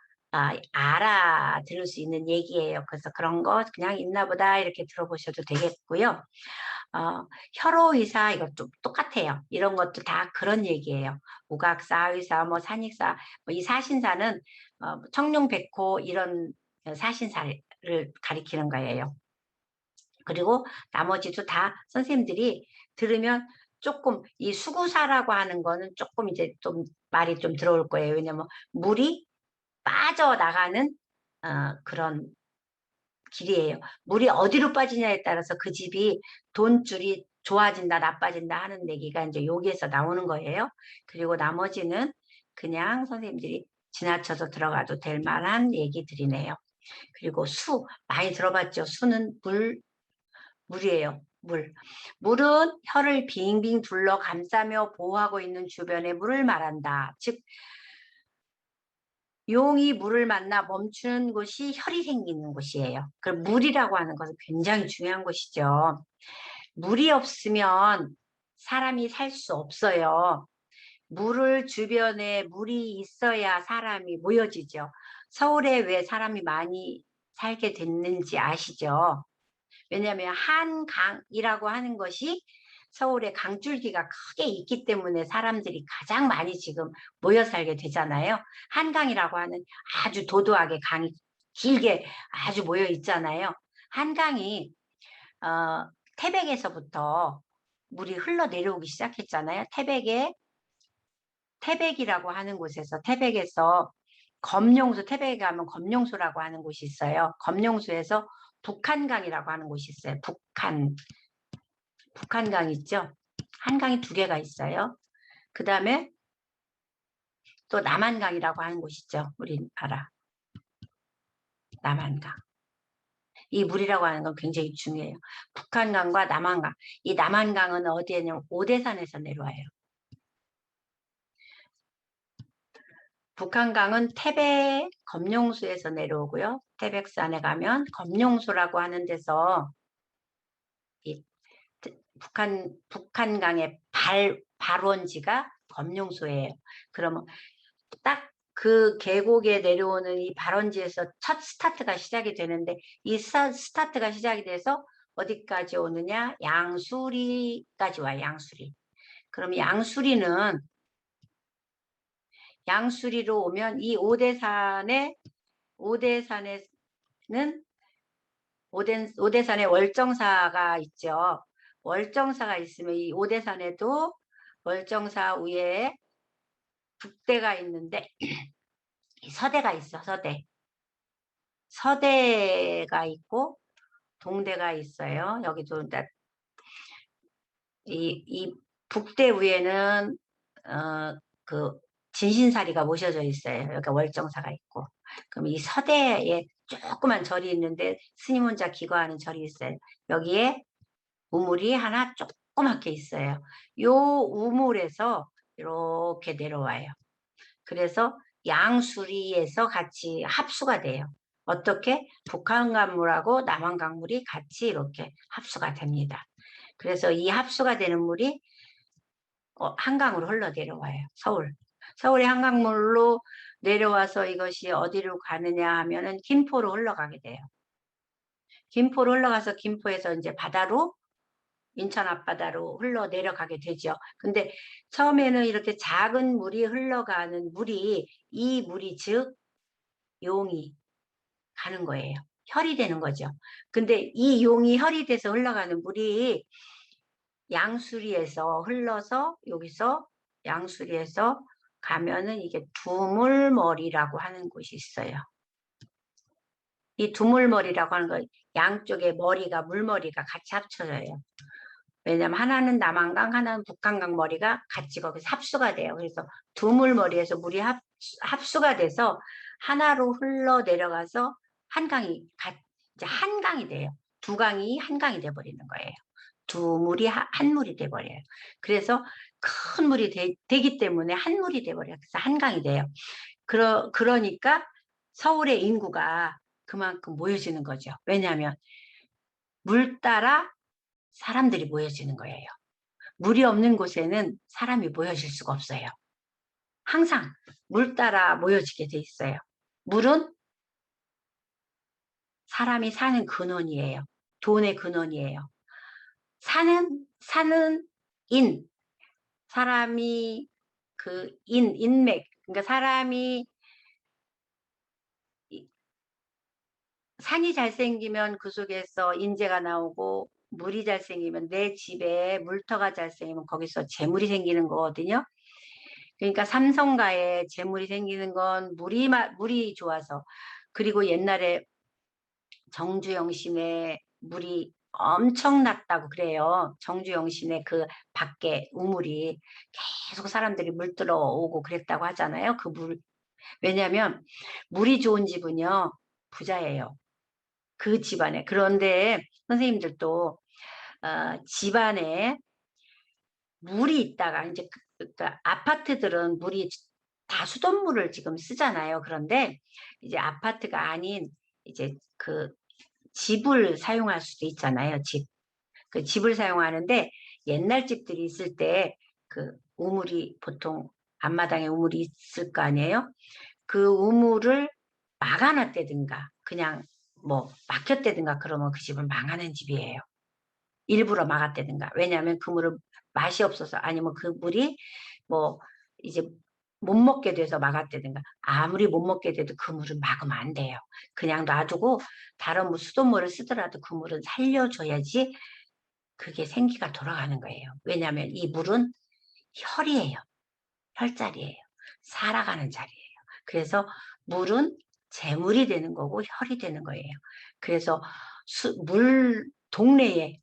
알아들을 수 있는 얘기예요. 그래서 그런 거 그냥 있나 보다 이렇게 들어보셔도 되겠고요. 혈오의사 이것도 똑같아요. 이런 것도 다 그런 얘기예요. 우각사, 의사, 뭐 산익사, 뭐이 사신사는 청룡백호 이런 사신사를 가리키는 거예요. 그리고 나머지도 다 선생님들이 들으면 조금 이 수구사라고 하는 거는 조금 이제 좀 말이 좀 들어올 거예요. 왜냐면 물이 빠져나가는 그런 길이에요. 물이 어디로 빠지냐에 따라서 그 집이 돈줄이 좋아진다, 나빠진다 하는 얘기가 이제 여기에서 나오는 거예요. 그리고 나머지는 그냥 선생님들이 지나쳐서 들어가도 될 만한 얘기들이네요. 그리고 수, 많이 들어봤죠? 수는 물이에요. 물. 물은 혀를 빙빙 둘러 감싸며 보호하고 있는 주변의 물을 말한다. 즉, 용이 물을 만나 멈추는 곳이 혈이 생기는 곳이에요. 그럼 물이라고 하는 것은 굉장히 중요한 것이죠. 물이 없으면 사람이 살 수 없어요. 물을 주변에 물이 있어야 사람이 모여지죠. 서울에 왜 사람이 많이 살게 됐는지 아시죠? 왜냐하면 한강이라고 하는 것이 서울에 강줄기가 크게 있기 때문에 사람들이 가장 많이 지금 모여 살게 되잖아요. 한강이라고 하는 아주 도도하게 강이 길게 아주 모여 있잖아요. 한강이 태백에서부터 물이 흘러 내려오기 시작했잖아요. 태백이라고 하는 곳에서 태백에서 검룡소, 태백에 가면 검룡소라고 하는 곳이 있어요. 검룡소에서 북한강이라고 하는 곳이 있어요. 북한강 있죠? 한강이 두 개가 있어요. 그 다음에 또 남한강이라고 하는 곳이 있죠. 우린 알아. 남한강. 이 물이라고 하는 건 굉장히 중요해요. 북한강과 남한강. 이 남한강은 어디에냐면 오대산에서 내려와요. 북한강은 태백 검룡소에서 내려오고요. 태백산에 가면 검룡소라고 하는 데서 이 북한강의 발원지가 검룡소예요. 그러면 딱 그 계곡에 내려오는 이 발원지에서 첫 스타트가 시작이 되는데 이 스타트가 시작이 돼서 어디까지 오느냐? 양수리까지 와요. 양수리. 그럼 양수리로 오면 이 오대산에는 오대산에 월정사가 있죠. 월정사가 있으면 이 오대산에도 월정사 위에 북대가 있는데 서대가 있어. 서대가 있고 동대가 있어요. 여기도 이 북대 위에는 그 진신사리가 모셔져 있어요. 여기 월정사가 있고. 그럼 이 서대에 조그만 절이 있는데 스님 혼자 기거하는 절이 있어요. 여기에 우물이 하나 조그맣게 있어요. 요 우물에서 이렇게 내려와요. 그래서 양수리에서 같이 합수가 돼요. 어떻게? 북한강물하고 남한강물이 같이 이렇게 합수가 됩니다. 그래서 이 합수가 되는 물이 한강으로 흘러 내려와요. 서울의 한강물로 내려와서 이것이 어디로 가느냐 하면은 김포로 흘러가게 돼요. 김포로 흘러가서 김포에서 이제 바다로 인천 앞바다로 흘러 내려가게 되죠. 근데 처음에는 이렇게 작은 물이 흘러가는 이 물이 즉 용이 가는 거예요. 혈이 되는 거죠. 근데 이 용이 혈이 돼서 흘러가는 물이 양수리에서 흘러서 여기서 양수리에서 가면은 이게 두물머리라고 하는 곳이 있어요. 이 두물머리라고 하는 건 양쪽에 물머리가 같이 합쳐져요. 왜냐면 하나는 남한강, 하나는 북한강 머리가 같이 거기서 합수가 돼요. 그래서 두물머리에서 물이 합수가 돼서 하나로 흘러 내려가서 이제 한강이 돼요. 두 강이 한 강이 돼버리는 거예요. 두 물이 한 물이 돼버려요. 그래서 큰 물이 되기 때문에 한 물이 돼버려요. 그래서 한 강이 돼요. 그러니까 서울의 인구가 그만큼 모여지는 거죠. 왜냐하면 물 따라 사람들이 모여지는 거예요. 물이 없는 곳에는 사람이 모여질 수가 없어요. 항상 물 따라 모여지게 돼 있어요. 물은 사람이 사는 근원이에요. 돈의 근원이에요. 사는 인, 사람이 인맥, 그러니까 사람이 산이 잘생기면 그 속에서 인재가 나오고, 물이 잘생기면 내 집에 물터가 잘생기면 거기서 재물이 생기는 거거든요. 그러니까 삼성가에 재물이 생기는 건 물이 좋아서. 그리고 옛날에 정주영신의 물이 엄청났다고 그래요. 정주영신의 그 밖에 우물이 계속 사람들이 물 들어오고 그랬다고 하잖아요. 그 물. 왜냐하면 물이 좋은 집은요, 부자예요. 그 집안에. 그런데 선생님들도 집안에 물이 있다가 이제 그러니까 아파트들은 물이 다 수돗물을 지금 쓰잖아요. 그런데 이제 아파트가 아닌 이제 그 집을 사용할 수도 있잖아요. 그 집을 사용하는데 옛날 집들이 있을 때 그 우물이 보통 앞마당에 우물이 있을 거 아니에요. 그 우물을 막아놨다든가 그냥 뭐 막혔다든가 그러면 그 집은 망하는 집이에요. 일부러 막았다든가. 왜냐하면 그 물은 맛이 없어서 아니면 그 물이 뭐 이제 못 먹게 돼서 막았다든가. 아무리 못 먹게 돼도 그 물은 막으면 안 돼요. 그냥 놔두고 다른 뭐 수돗물을 쓰더라도 그 물은 살려줘야지 그게 생기가 돌아가는 거예요. 왜냐하면 이 물은 혈이에요. 혈자리예요. 살아가는 자리예요. 그래서 물은 재물이 되는 거고 혈이 되는 거예요. 그래서 동네에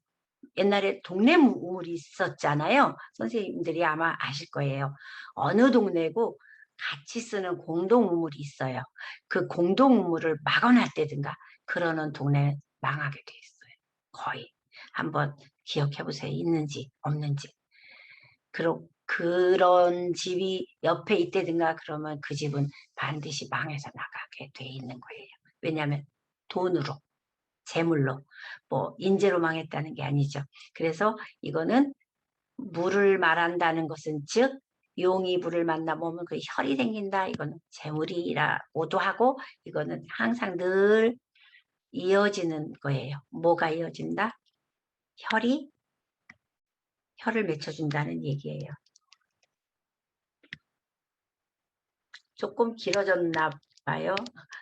옛날에 동네 우물이 있었잖아요. 선생님들이 아마 아실 거예요. 어느 동네고 같이 쓰는 공동 우물이 있어요. 그 공동 우물을 막아놨다든가 그러는 동네는 망하게 돼 있어요. 거의. 한번 기억해 보세요. 있는지 없는지. 그런 집이 옆에 있다든가 그러면 그 집은 반드시 망해서 나가게 돼 있는 거예요. 왜냐하면 돈으로, 재물로, 뭐 인재로 망했다는 게 아니죠. 그래서 이거는 물을 말한다는 것은 즉 용이 물을 만나보면 그 혈이 생긴다. 이거는 재물이라고도 하고 이거는 항상 늘 이어지는 거예요. 뭐가 이어진다? 혈을 맺혀준다는 얘기예요. 조금 길어졌나 봐요.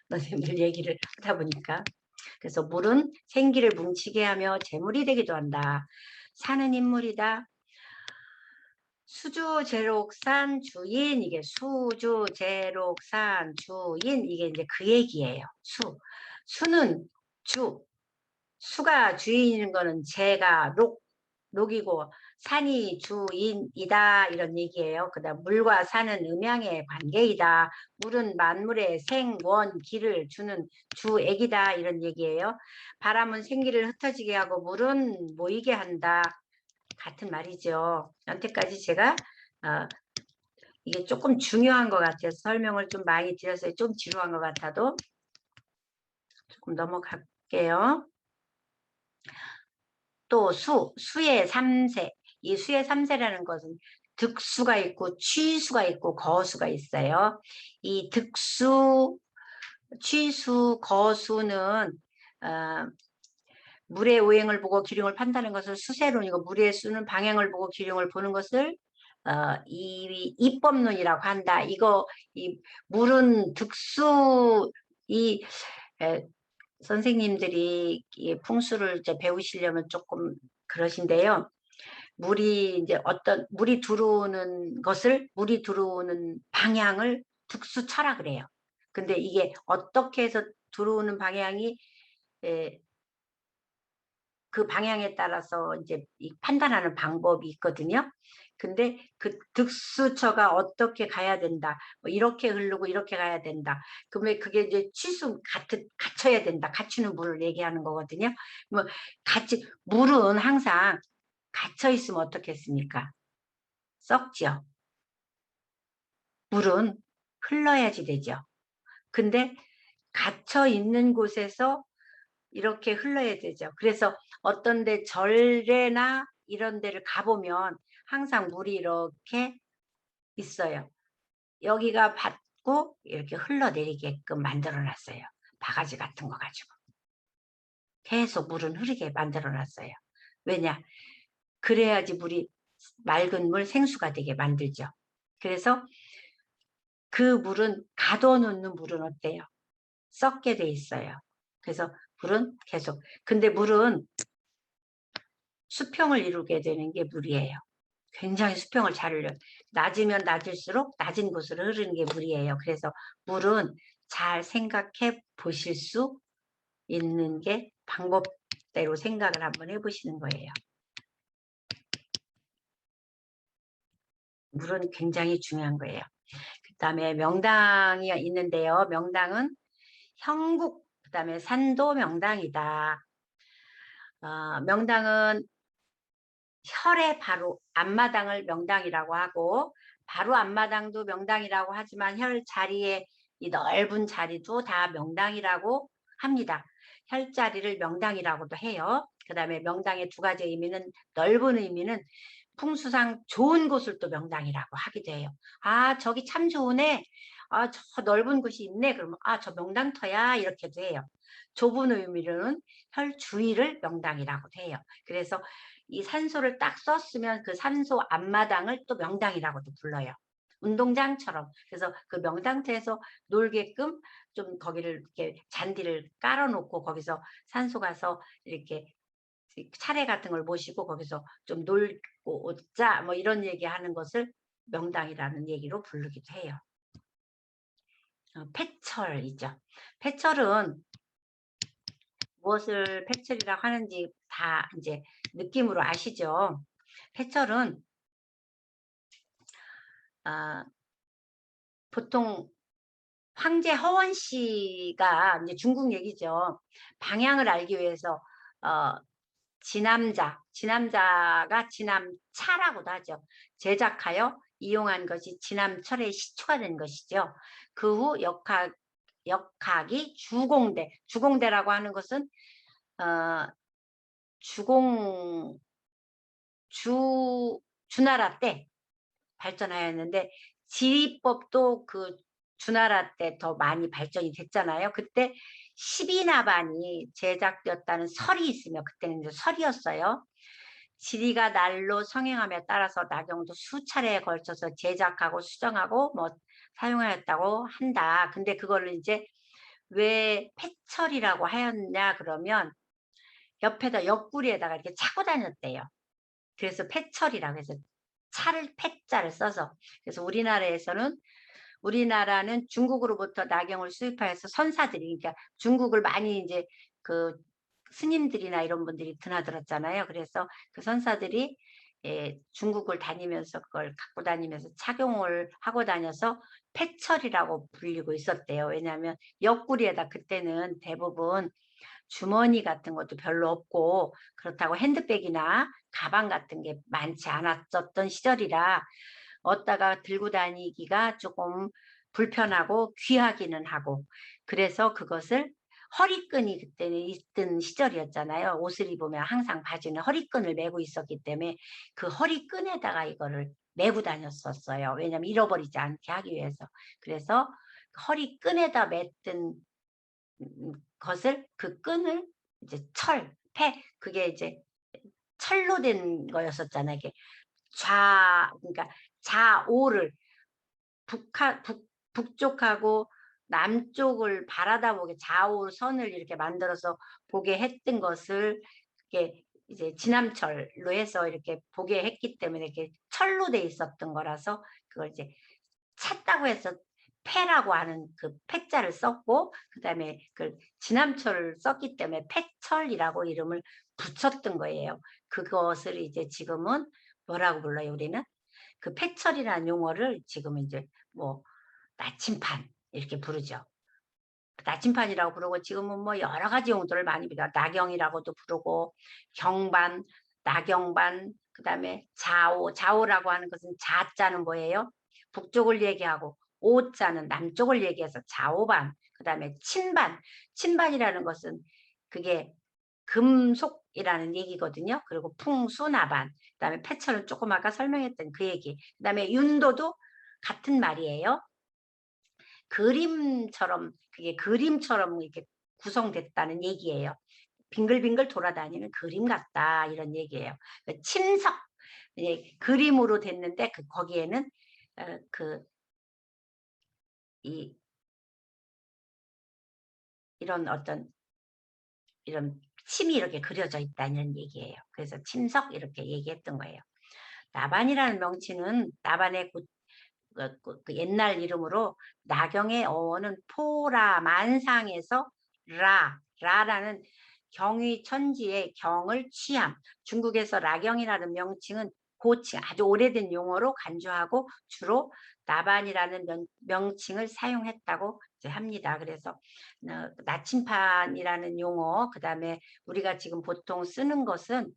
선생님들 얘기를 하다 보니까. 그래서 물은 생기를 뭉치게 하며 재물이 되기도 한다. 사는 인물이다. 수주제록산 주인, 이게 수주제록산 주인, 이게 이제 그 얘기예요. 수는 수가 주인인 거는 제가 록이고 산이 주인이다 이런 얘기예요. 그다음 물과 산은 음양의 관계이다. 물은 만물의 생원 기를 주는 주액이다 이런 얘기예요. 바람은 생기를 흩어지게 하고 물은 모이게 한다. 같은 말이죠. 여태까지 제가 이게 조금 중요한 것 같아서 설명을 좀 많이 드렸어요. 좀 지루한 것 같아도 조금 넘어갈게요. 또 수의 3세. 이 수의 3세라는 것은 득수가 있고 취수가 있고 거수가 있어요. 이 득수, 취수, 거수는 물의 오행을 보고 기륭을 판다는 것을 수세론이고 물의 수는 방향을 보고 기륭을 보는 것을 이 입법론이라고 한다. 이 물은 득수 선생님들이 이 풍수를 이제 배우시려면 조금 그러신데요. 물이 들어오는 방향을 득수처라 그래요. 근데 이게 어떻게 해서 들어오는 방향이 그 방향에 따라서 이제 판단하는 방법이 있거든요. 근데 그 득수처가 어떻게 가야 된다. 뭐 이렇게 흐르고 이렇게 가야 된다. 그러면 그게 이제 갖춰야 된다. 갖추는 물을 얘기하는 거거든요. 뭐 물은 항상 갇혀 있으면 어떻겠습니까? 썩죠. 물은 흘러야지 되죠. 근데 갇혀 있는 곳에서 이렇게 흘러야 되죠. 그래서 어떤 데 절레나 이런 데를 가보면 항상 물이 이렇게 있어요. 여기가 받고 이렇게 흘러내리게끔 만들어 놨어요. 바가지 같은 거 가지고. 계속 물은 흐르게 만들어 놨어요. 왜냐? 그래야지 물이 맑은 물, 생수가 되게 만들죠. 그래서 그 물은 가둬놓는 물은 어때요? 썩게 돼 있어요. 그래서 물은 계속. 근데 물은 수평을 이루게 되는 게 물이에요. 굉장히 수평을 잘 이뤄요. 낮으면 낮을수록 낮은 곳으로 흐르는 게 물이에요. 그래서 물은 잘 생각해 보실 수 있는 게 방법대로 생각을 한번 해보시는 거예요. 물은 굉장히 중요한 거예요. 그 다음에 명당이 있는데요. 명당은 형국, 그 다음에 산도 명당이다. 명당은 혈의 바로 앞마당을 명당이라고 하고 바로 앞마당도 명당이라고 하지만 혈 자리에 이 넓은 자리도 다 명당이라고 합니다. 혈 자리를 명당이라고도 해요. 그 다음에 명당의 두 가지 의미는 넓은 의미는 풍수상 좋은 곳을 또 명당이라고 하기도 해요. 아 저기 참 좋으네. 아 저 넓은 곳이 있네. 그러면 아 저 명당터야 이렇게도 해요. 좁은 의미로는 혈 주위를 명당이라고도 해요. 그래서 이 산소를 딱 썼으면 그 산소 앞마당을 또 명당이라고도 불러요. 운동장처럼. 그래서 그 명당터에서 놀게끔 좀 거기를 이렇게 잔디를 깔아놓고 거기서 산소 가서 이렇게 차례 같은 걸 모시고 거기서 좀 놀고 오자 뭐 이런 얘기하는 것을 명당이라는 얘기로 부르기도 해요. 폐철이죠. 폐철은 무엇을 폐철이라고 하는지 다 이제 느낌으로 아시죠? 폐철은 보통 황제 허원 씨가 이제 중국 얘기죠. 방향을 알기 위해서 지남자가 지남차라고도 하죠. 제작하여 이용한 것이 지남철의 시초가 된 것이죠. 그 후 역학이 주공대라고 하는 것은 어, 주공 주나라 때 발전하였는데 지리법도 그 주나라 때 더 많이 발전이 됐잖아요. 그때 12나반이 제작되었다는 설이 있으며 그때는 이제 설이었어요. 지리가 날로 성행함에 따라서 나경도 수차례에 걸쳐서 제작하고 수정하고 뭐 사용하였다고 한다. 근데 그거를 이제 왜 폐철이라고 하였냐 그러면 옆에다 옆구리에다가 이렇게 차고 다녔대요. 그래서 폐철이라고 해서 차를 폐자를 써서 그래서 우리나라는 중국으로부터 나경을 수입하여서 선사들이 그러니까 중국을 많이 이제 그 스님들이나 이런 분들이 드나들었잖아요. 그래서 그 선사들이 중국을 다니면서 그걸 갖고 다니면서 착용을 하고 다녀서 폐철이라고 불리고 있었대요. 왜냐하면 옆구리에다 그때는 대부분 주머니 같은 것도 별로 없고 그렇다고 핸드백이나 가방 같은 게 많지 않았었던 시절이라 얻다가 들고 다니기가 조금 불편하고 귀하기는 하고 그래서 그것을 허리끈이 그때는 있던 시절이었잖아요. 옷을 입으면 항상 바지는 허리끈을 메고 있었기 때문에 그 허리끈에다가 이거를 메고 다녔었어요. 왜냐하면 잃어버리지 않게 하기 위해서. 그래서 허리끈에다 맸던 것을 그 끈을 이제 그게 이제 철로 된 거였었잖아요. 이게 그러니까 좌오를 북쪽하고 남쪽을 바라다 보게 좌우 선을 이렇게 만들어서 보게 했던 것을 이렇게 이제 지남철로 해서 이렇게 보게 했기 때문에 이렇게 철로 돼 있었던 거라서 그걸 이제 찼다고 해서 패라고 하는 그 패자를 썼고 그다음에 그 지남철을 썼기 때문에 패철이라고 이름을 붙였던 거예요. 그것을 이제 지금은 뭐라고 불러요 우리는? 그 패철이라는 용어를 지금 이제 뭐 나침판 이렇게 부르죠. 나침판이라고 부르고 지금은 뭐 여러 가지 용도를 많이 부르죠. 나경이라고도 부르고 경반, 나경반, 그다음에 자오, 자오라고 하는 것은 자자는 뭐예요? 북쪽을 얘기하고 오자는 남쪽을 얘기해서 자오반, 그다음에 친반, 친반이라는 것은 그게 금속이라는 얘기거든요. 그리고 풍수나반, 그다음에 패철은 조금 아까 설명했던 그 얘기, 그다음에 윤도도 같은 말이에요. 그림처럼, 그게 그림처럼 이렇게 구성됐다는 얘기예요. 빙글빙글 돌아다니는 그림 같다, 이런 얘기예요. 침석, 그림으로 됐는데 거기에는 이런 어떤 이런 침이 이렇게 그려져 있다는 얘기예요. 그래서 침석 이렇게 얘기했던 거예요. 나반이라는 명칭은 나반의 그 옛날 이름으로 나경의 어원은 포라 만상에서 라라는 경의천지의 경을 취함. 중국에서 라경이라는 명칭은 고칭, 아주 오래된 용어로 간주하고 주로 나반이라는 명칭을 사용했다고 이제 합니다. 그래서 나침판이라는 용어, 그다음에 우리가 지금 보통 쓰는 것은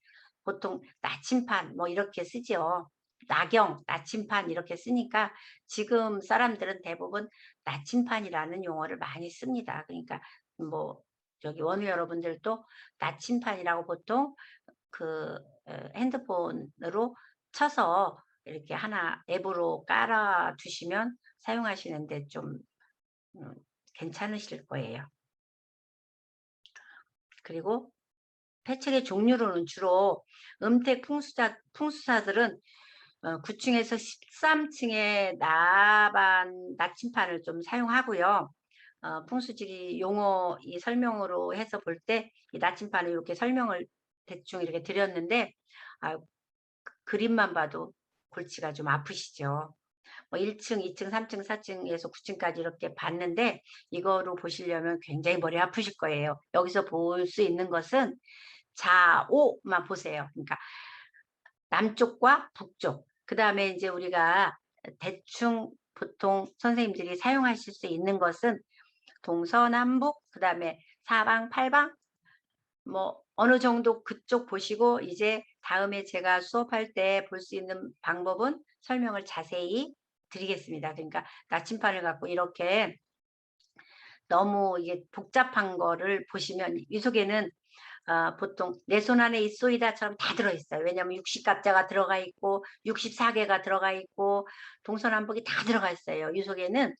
보통 나침판 뭐 이렇게 쓰죠. 나경, 나침판 이렇게 쓰니까 지금 사람들은 대부분 나침판이라는 용어를 많이 씁니다. 그러니까 뭐 저기 원우 여러분들도 나침판이라고 보통 그 핸드폰으로 쳐서 이렇게 하나 앱으로 깔아 두시면 사용하시는데 좀 음, 괜찮으실 거예요. 그리고 패책의 종류로는 주로 음택 풍수사들은 9층에서 13층의 나침판을 좀 사용하고요. 풍수지리 용어 이 설명으로 해서 볼 때 이 나침판을 이렇게 설명을 대충 이렇게 드렸는데 그림만 봐도 골치가 좀 아프시죠. 뭐 1층, 2층, 3층, 4층에서 9층까지 이렇게 봤는데 이거로 보시려면 굉장히 머리 아프실 거예요. 여기서 볼 수 있는 것은 좌오만 보세요. 그러니까 남쪽과 북쪽. 그다음에 이제 우리가 대충 보통 선생님들이 사용하실 수 있는 것은 동서남북, 그다음에 사방, 팔방, 뭐 어느 정도 그쪽 보시고 이제 다음에 제가 수업할 때 볼 수 있는 방법은 설명을 자세히 드리겠습니다. 그러니까 나침판을 갖고 이렇게 너무 이게 복잡한 거를 보시면 이 속에는 보통 내 손 안에 있소이다처럼 다 들어있어요. 왜냐하면 60갑자가 들어가 있고 64개가 들어가 있고 동서남북이 다 들어가 있어요. 이 속에는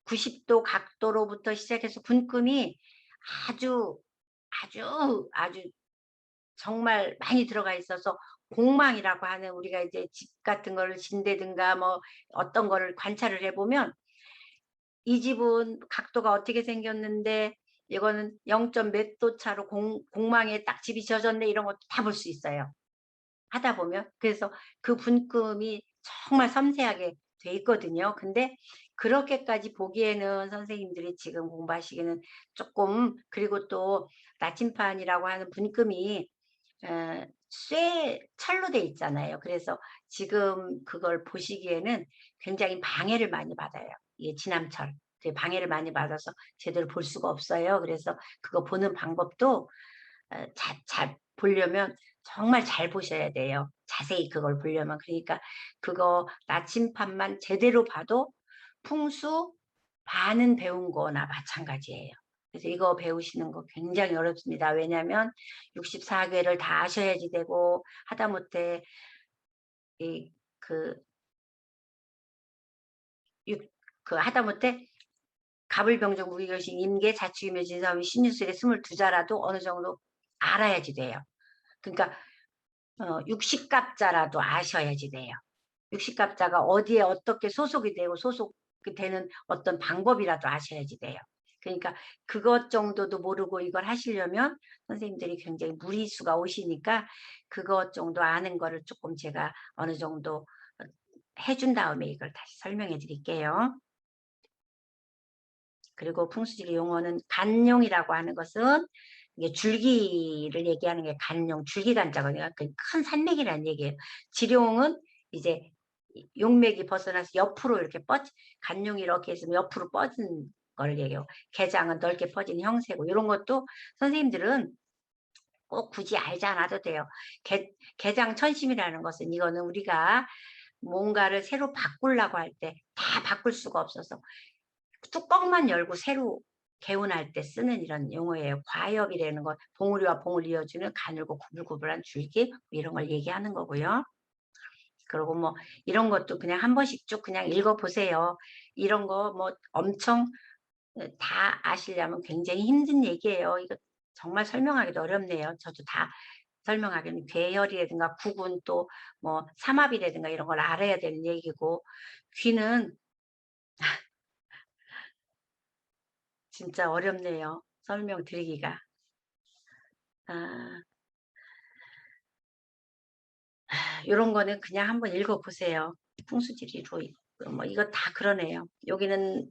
90도 각도로부터 시작해서 분금이 아주 아주 정말 많이 들어가 있어서 공망이라고 하는, 우리가 이제 집 같은 거를 진대든가 뭐 어떤 거를 관찰을 해보면 이 집은 각도가 어떻게 생겼는데 이거는 0. 몇 도 차로 공망에 딱 집이 져졌네, 이런 것도 다 볼 수 있어요. 하다 보면. 그래서 그 분금이 정말 섬세하게 돼 있거든요. 근데 그렇게까지 보기에는 선생님들이 지금 공부하시기는 조금, 그리고 또 나침판이라고 하는 분금이 쇠 철로 돼 있잖아요. 그래서 지금 그걸 보시기에는 굉장히 방해를 많이 받아요. 이게 진암철. 방해를 많이 받아서 제대로 볼 수가 없어요. 그래서 그거 보는 방법도 잘 보려면 정말 잘 보셔야 돼요. 자세히 그걸 보려면. 그러니까 그거 나침판만 제대로 봐도 풍수 반은 배운 거나 마찬가지예요. 그래서 이거 배우시는 거 굉장히 어렵습니다. 왜냐하면 64개를 다 아셔야지 되고, 하다못해 하다못해 갑을병정 무기결신 임계 자축이며 진사오미 신유술의 22자라도 어느 정도 알아야지 돼요. 그러니까 60갑자라도 아셔야지 돼요. 60갑자가 어디에 어떻게 소속이 되고 소속이 되는 어떤 방법이라도 아셔야지 돼요. 그러니까 그것 정도도 모르고 이걸 하시려면 선생님들이 굉장히 무리수가 오시니까 그것 정도 아는 거를 조금 제가 어느 정도 해준 다음에 이걸 다시 설명해 드릴게요. 그리고 풍수지리 용어는 간용이라고 하는 것은 이게 줄기를 얘기하는 게 간용, 줄기간자거든요. 큰 산맥이라는 얘기예요. 지룡은 이제 용맥이 벗어나서 옆으로 이렇게 간용이 이렇게 있으면 옆으로 뻗은 걸 얘기해요. 게장은 넓게 퍼진 형세고, 이런 것도 선생님들은 꼭 굳이 알지 않아도 돼요. 게장 천심이라는 것은, 이거는 우리가 뭔가를 새로 바꾸려고 할 때 다 바꿀 수가 없어서 뚜껑만 열고 새로 개운할 때 쓰는 이런 용어예요. 과엽이라는 것, 봉우리와 봉을 이어주는 가늘고 구불구불한 줄기, 이런 걸 얘기하는 거고요. 그리고 뭐 이런 것도 그냥 한 번씩 쭉 그냥 읽어보세요. 이런 거 뭐 엄청 다 아시려면 굉장히 힘든 얘기예요. 이거 정말 설명하기도 어렵네요. 저도 다 설명하기는 괴혈이라든가 구군, 또 뭐 삼합이라든가 이런 걸 알아야 되는 얘기고, 귀는 진짜 어렵네요. 설명드리기가. 아, 요런 거는 그냥 한번 읽어보세요. 풍수지리로 뭐 이거 다 그러네요. 여기는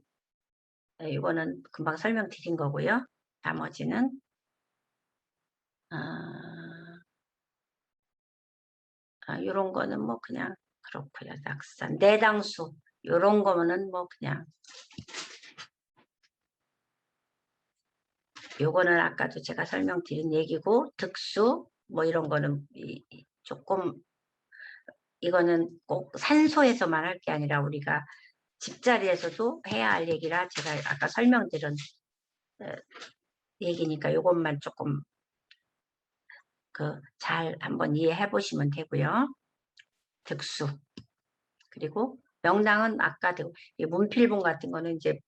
이거는 금방 설명드린 거고요. 나머지는 요런 거는 뭐 그냥 그렇고요. 낙산, 내당수 요런 거는 뭐 그냥, 요거는 아까도 제가 설명드린 얘기고, 득수 뭐 이런 거는 조금, 이거는 꼭 산소에서만 할 게 아니라 우리가 집자리에서도 해야 할 얘기라 제가 아까 설명드린 얘기니까 요것만 조금 잘 한번 이해해 보시면 되고요. 득수. 그리고 명당은 아까도 문필봉 같은 거는 이제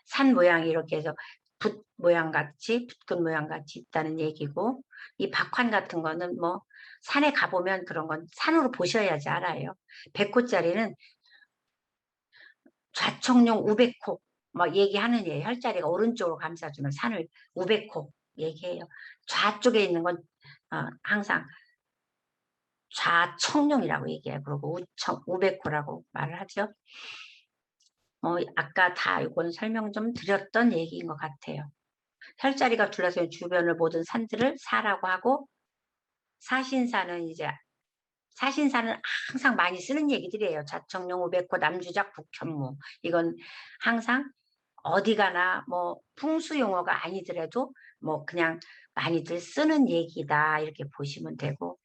산 모양이 이렇게 해서 붓 모양 같이, 붓근 모양 같이 있다는 얘기고, 이 박환 같은 거는 뭐 산에 가보면 그런 건 산으로 보셔야지 알아요. 100호짜리는 좌청룡 우백호 막 얘기하는 얘기, 혈자리가 오른쪽으로 감싸주는 산을 우백호 얘기해요. 좌쪽에 있는 건 항상 좌청룡이라고 얘기해요. 그리고 우백호라고 말을 하죠. 아까 다 이건 설명 좀 드렸던 얘기인 것 같아요. 혈자리가 둘러싸인 주변을 모든 산들을 사라고 하고, 사신사는 항상 많이 쓰는 얘기들이에요. 좌청룡, 우백호, 남주작, 북현무. 이건 항상 어디 가나 뭐 풍수 용어가 아니더라도 뭐 그냥 많이들 쓰는 얘기다, 이렇게 보시면 되고,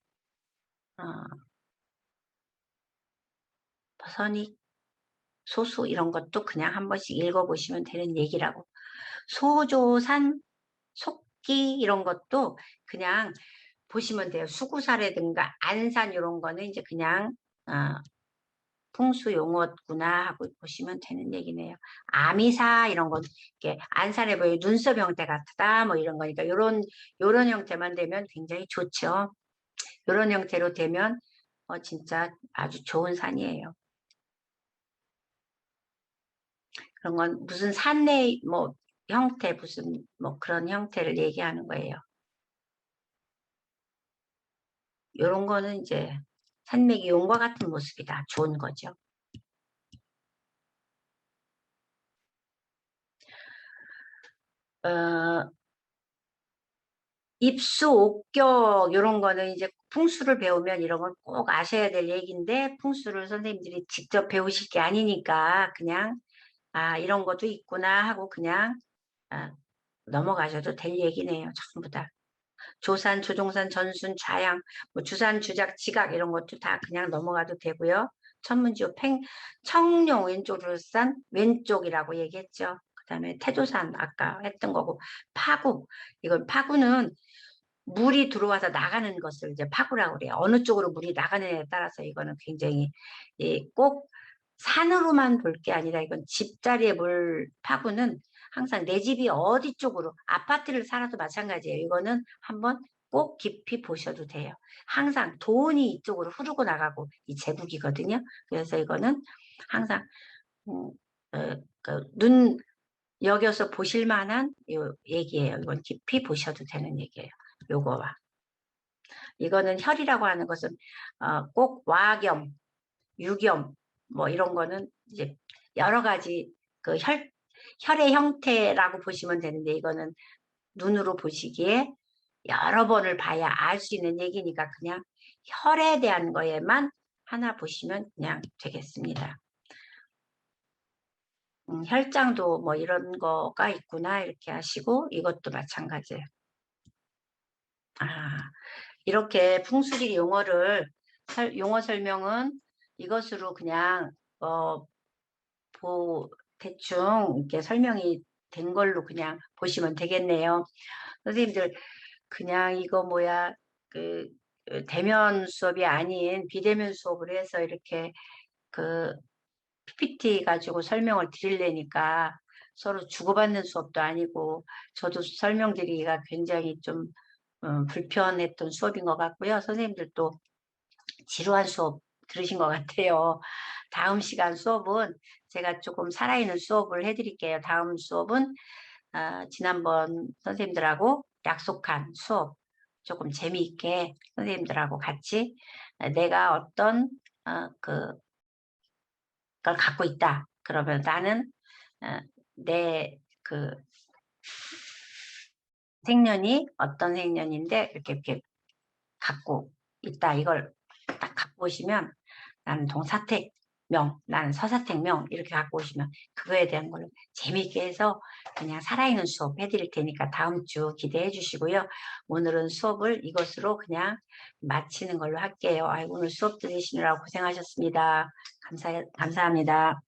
선익, 소수 이런 것도 그냥 한 번씩 읽어보시면 되는 얘기라고. 소조산, 속기 이런 것도 그냥 보시면 돼요. 수구사라든가 안산 이런 거는 이제 그냥 풍수 용어구나 하고 보시면 되는 얘기네요. 아미사 이런 건 이렇게 안산에 보여 눈썹 형태 같다 뭐 이런 거니까, 요런 형태만 되면 굉장히 좋죠. 요런 형태로 되면 진짜 아주 좋은 산이에요. 그런 건 무슨 산내 뭐 형태, 무슨 뭐 그런 형태를 얘기하는 거예요. 요런 거는 이제 산맥이 용과 같은 모습이다. 좋은 거죠. 입수, 옥격 이런 거는 이제 풍수를 배우면 이런 건 꼭 아셔야 될 얘기인데, 풍수를 선생님들이 직접 배우실 게 아니니까 그냥 이런 것도 있구나 하고 그냥 넘어가셔도 될 얘기네요. 전부 다. 조산, 조종산, 전순, 좌양, 뭐 주산, 주작, 지각 이런 것도 다 그냥 넘어가도 되고요. 천문지호, 청룡 왼쪽으로 산 왼쪽이라고 얘기했죠. 그다음에 태조산 아까 했던 거고, 파구, 이건 파구는 물이 들어와서 나가는 것을 이제 파구라고 그래요. 어느 쪽으로 물이 나가느냐에 따라서 이거는 굉장히 꼭 산으로만 볼 게 아니라, 이건 집자리에 물 파구는 항상 내 집이 어디 쪽으로, 아파트를 살아도 마찬가지예요. 이거는 한번 꼭 깊이 보셔도 돼요. 항상 돈이 이쪽으로 흐르고 나가고 이 제국이거든요. 그래서 이거는 항상 눈 여겨서 보실 만한 요 얘기예요. 이건 깊이 보셔도 되는 얘기예요. 요거와 이거는 혈이라고 하는 것은 꼭 와겸, 유겸 뭐 이런 거는 이제 여러 가지 혈의 형태라고 보시면 되는데, 이거는 눈으로 보시기에 여러 번을 봐야 알 수 있는 얘기니까 그냥 혈에 대한 거에만 하나 보시면 그냥 되겠습니다. 혈장도 뭐 이런 거가 있구나 이렇게 하시고 이것도 마찬가지예요. 이렇게 풍수리 용어를 용어 설명은 이것으로 그냥 대충 이렇게 설명이 된 걸로 그냥 보시면 되겠네요. 선생님들 그냥 이거 뭐야 그 대면 수업이 아닌 비대면 수업을 해서 이렇게 그 PPT 가지고 설명을 드리려니까 서로 주고받는 수업도 아니고 저도 설명드리기가 굉장히 좀 불편했던 수업인 것 같고요. 선생님들도 지루한 수업 들으신 것 같아요. 다음 시간 수업은 제가 조금 살아있는 수업을 해드릴게요. 다음 수업은 지난번 선생님들하고 약속한 수업 조금 재미있게 선생님들하고 같이 내가 어떤 걸 갖고 있다. 그러면 나는 내 그 생년이 어떤 생년인데 이렇게 갖고 있다. 이걸 딱 갖고 오시면 나는 동사택명, 나는 서사택명 이렇게 갖고 오시면 그거에 대한 걸 재미있게 해서 그냥 살아있는 수업 해드릴 테니까 다음 주 기대해 주시고요. 오늘은 수업을 이것으로 그냥 마치는 걸로 할게요. 오늘 수업 들으시느라고 고생하셨습니다. 감사합니다.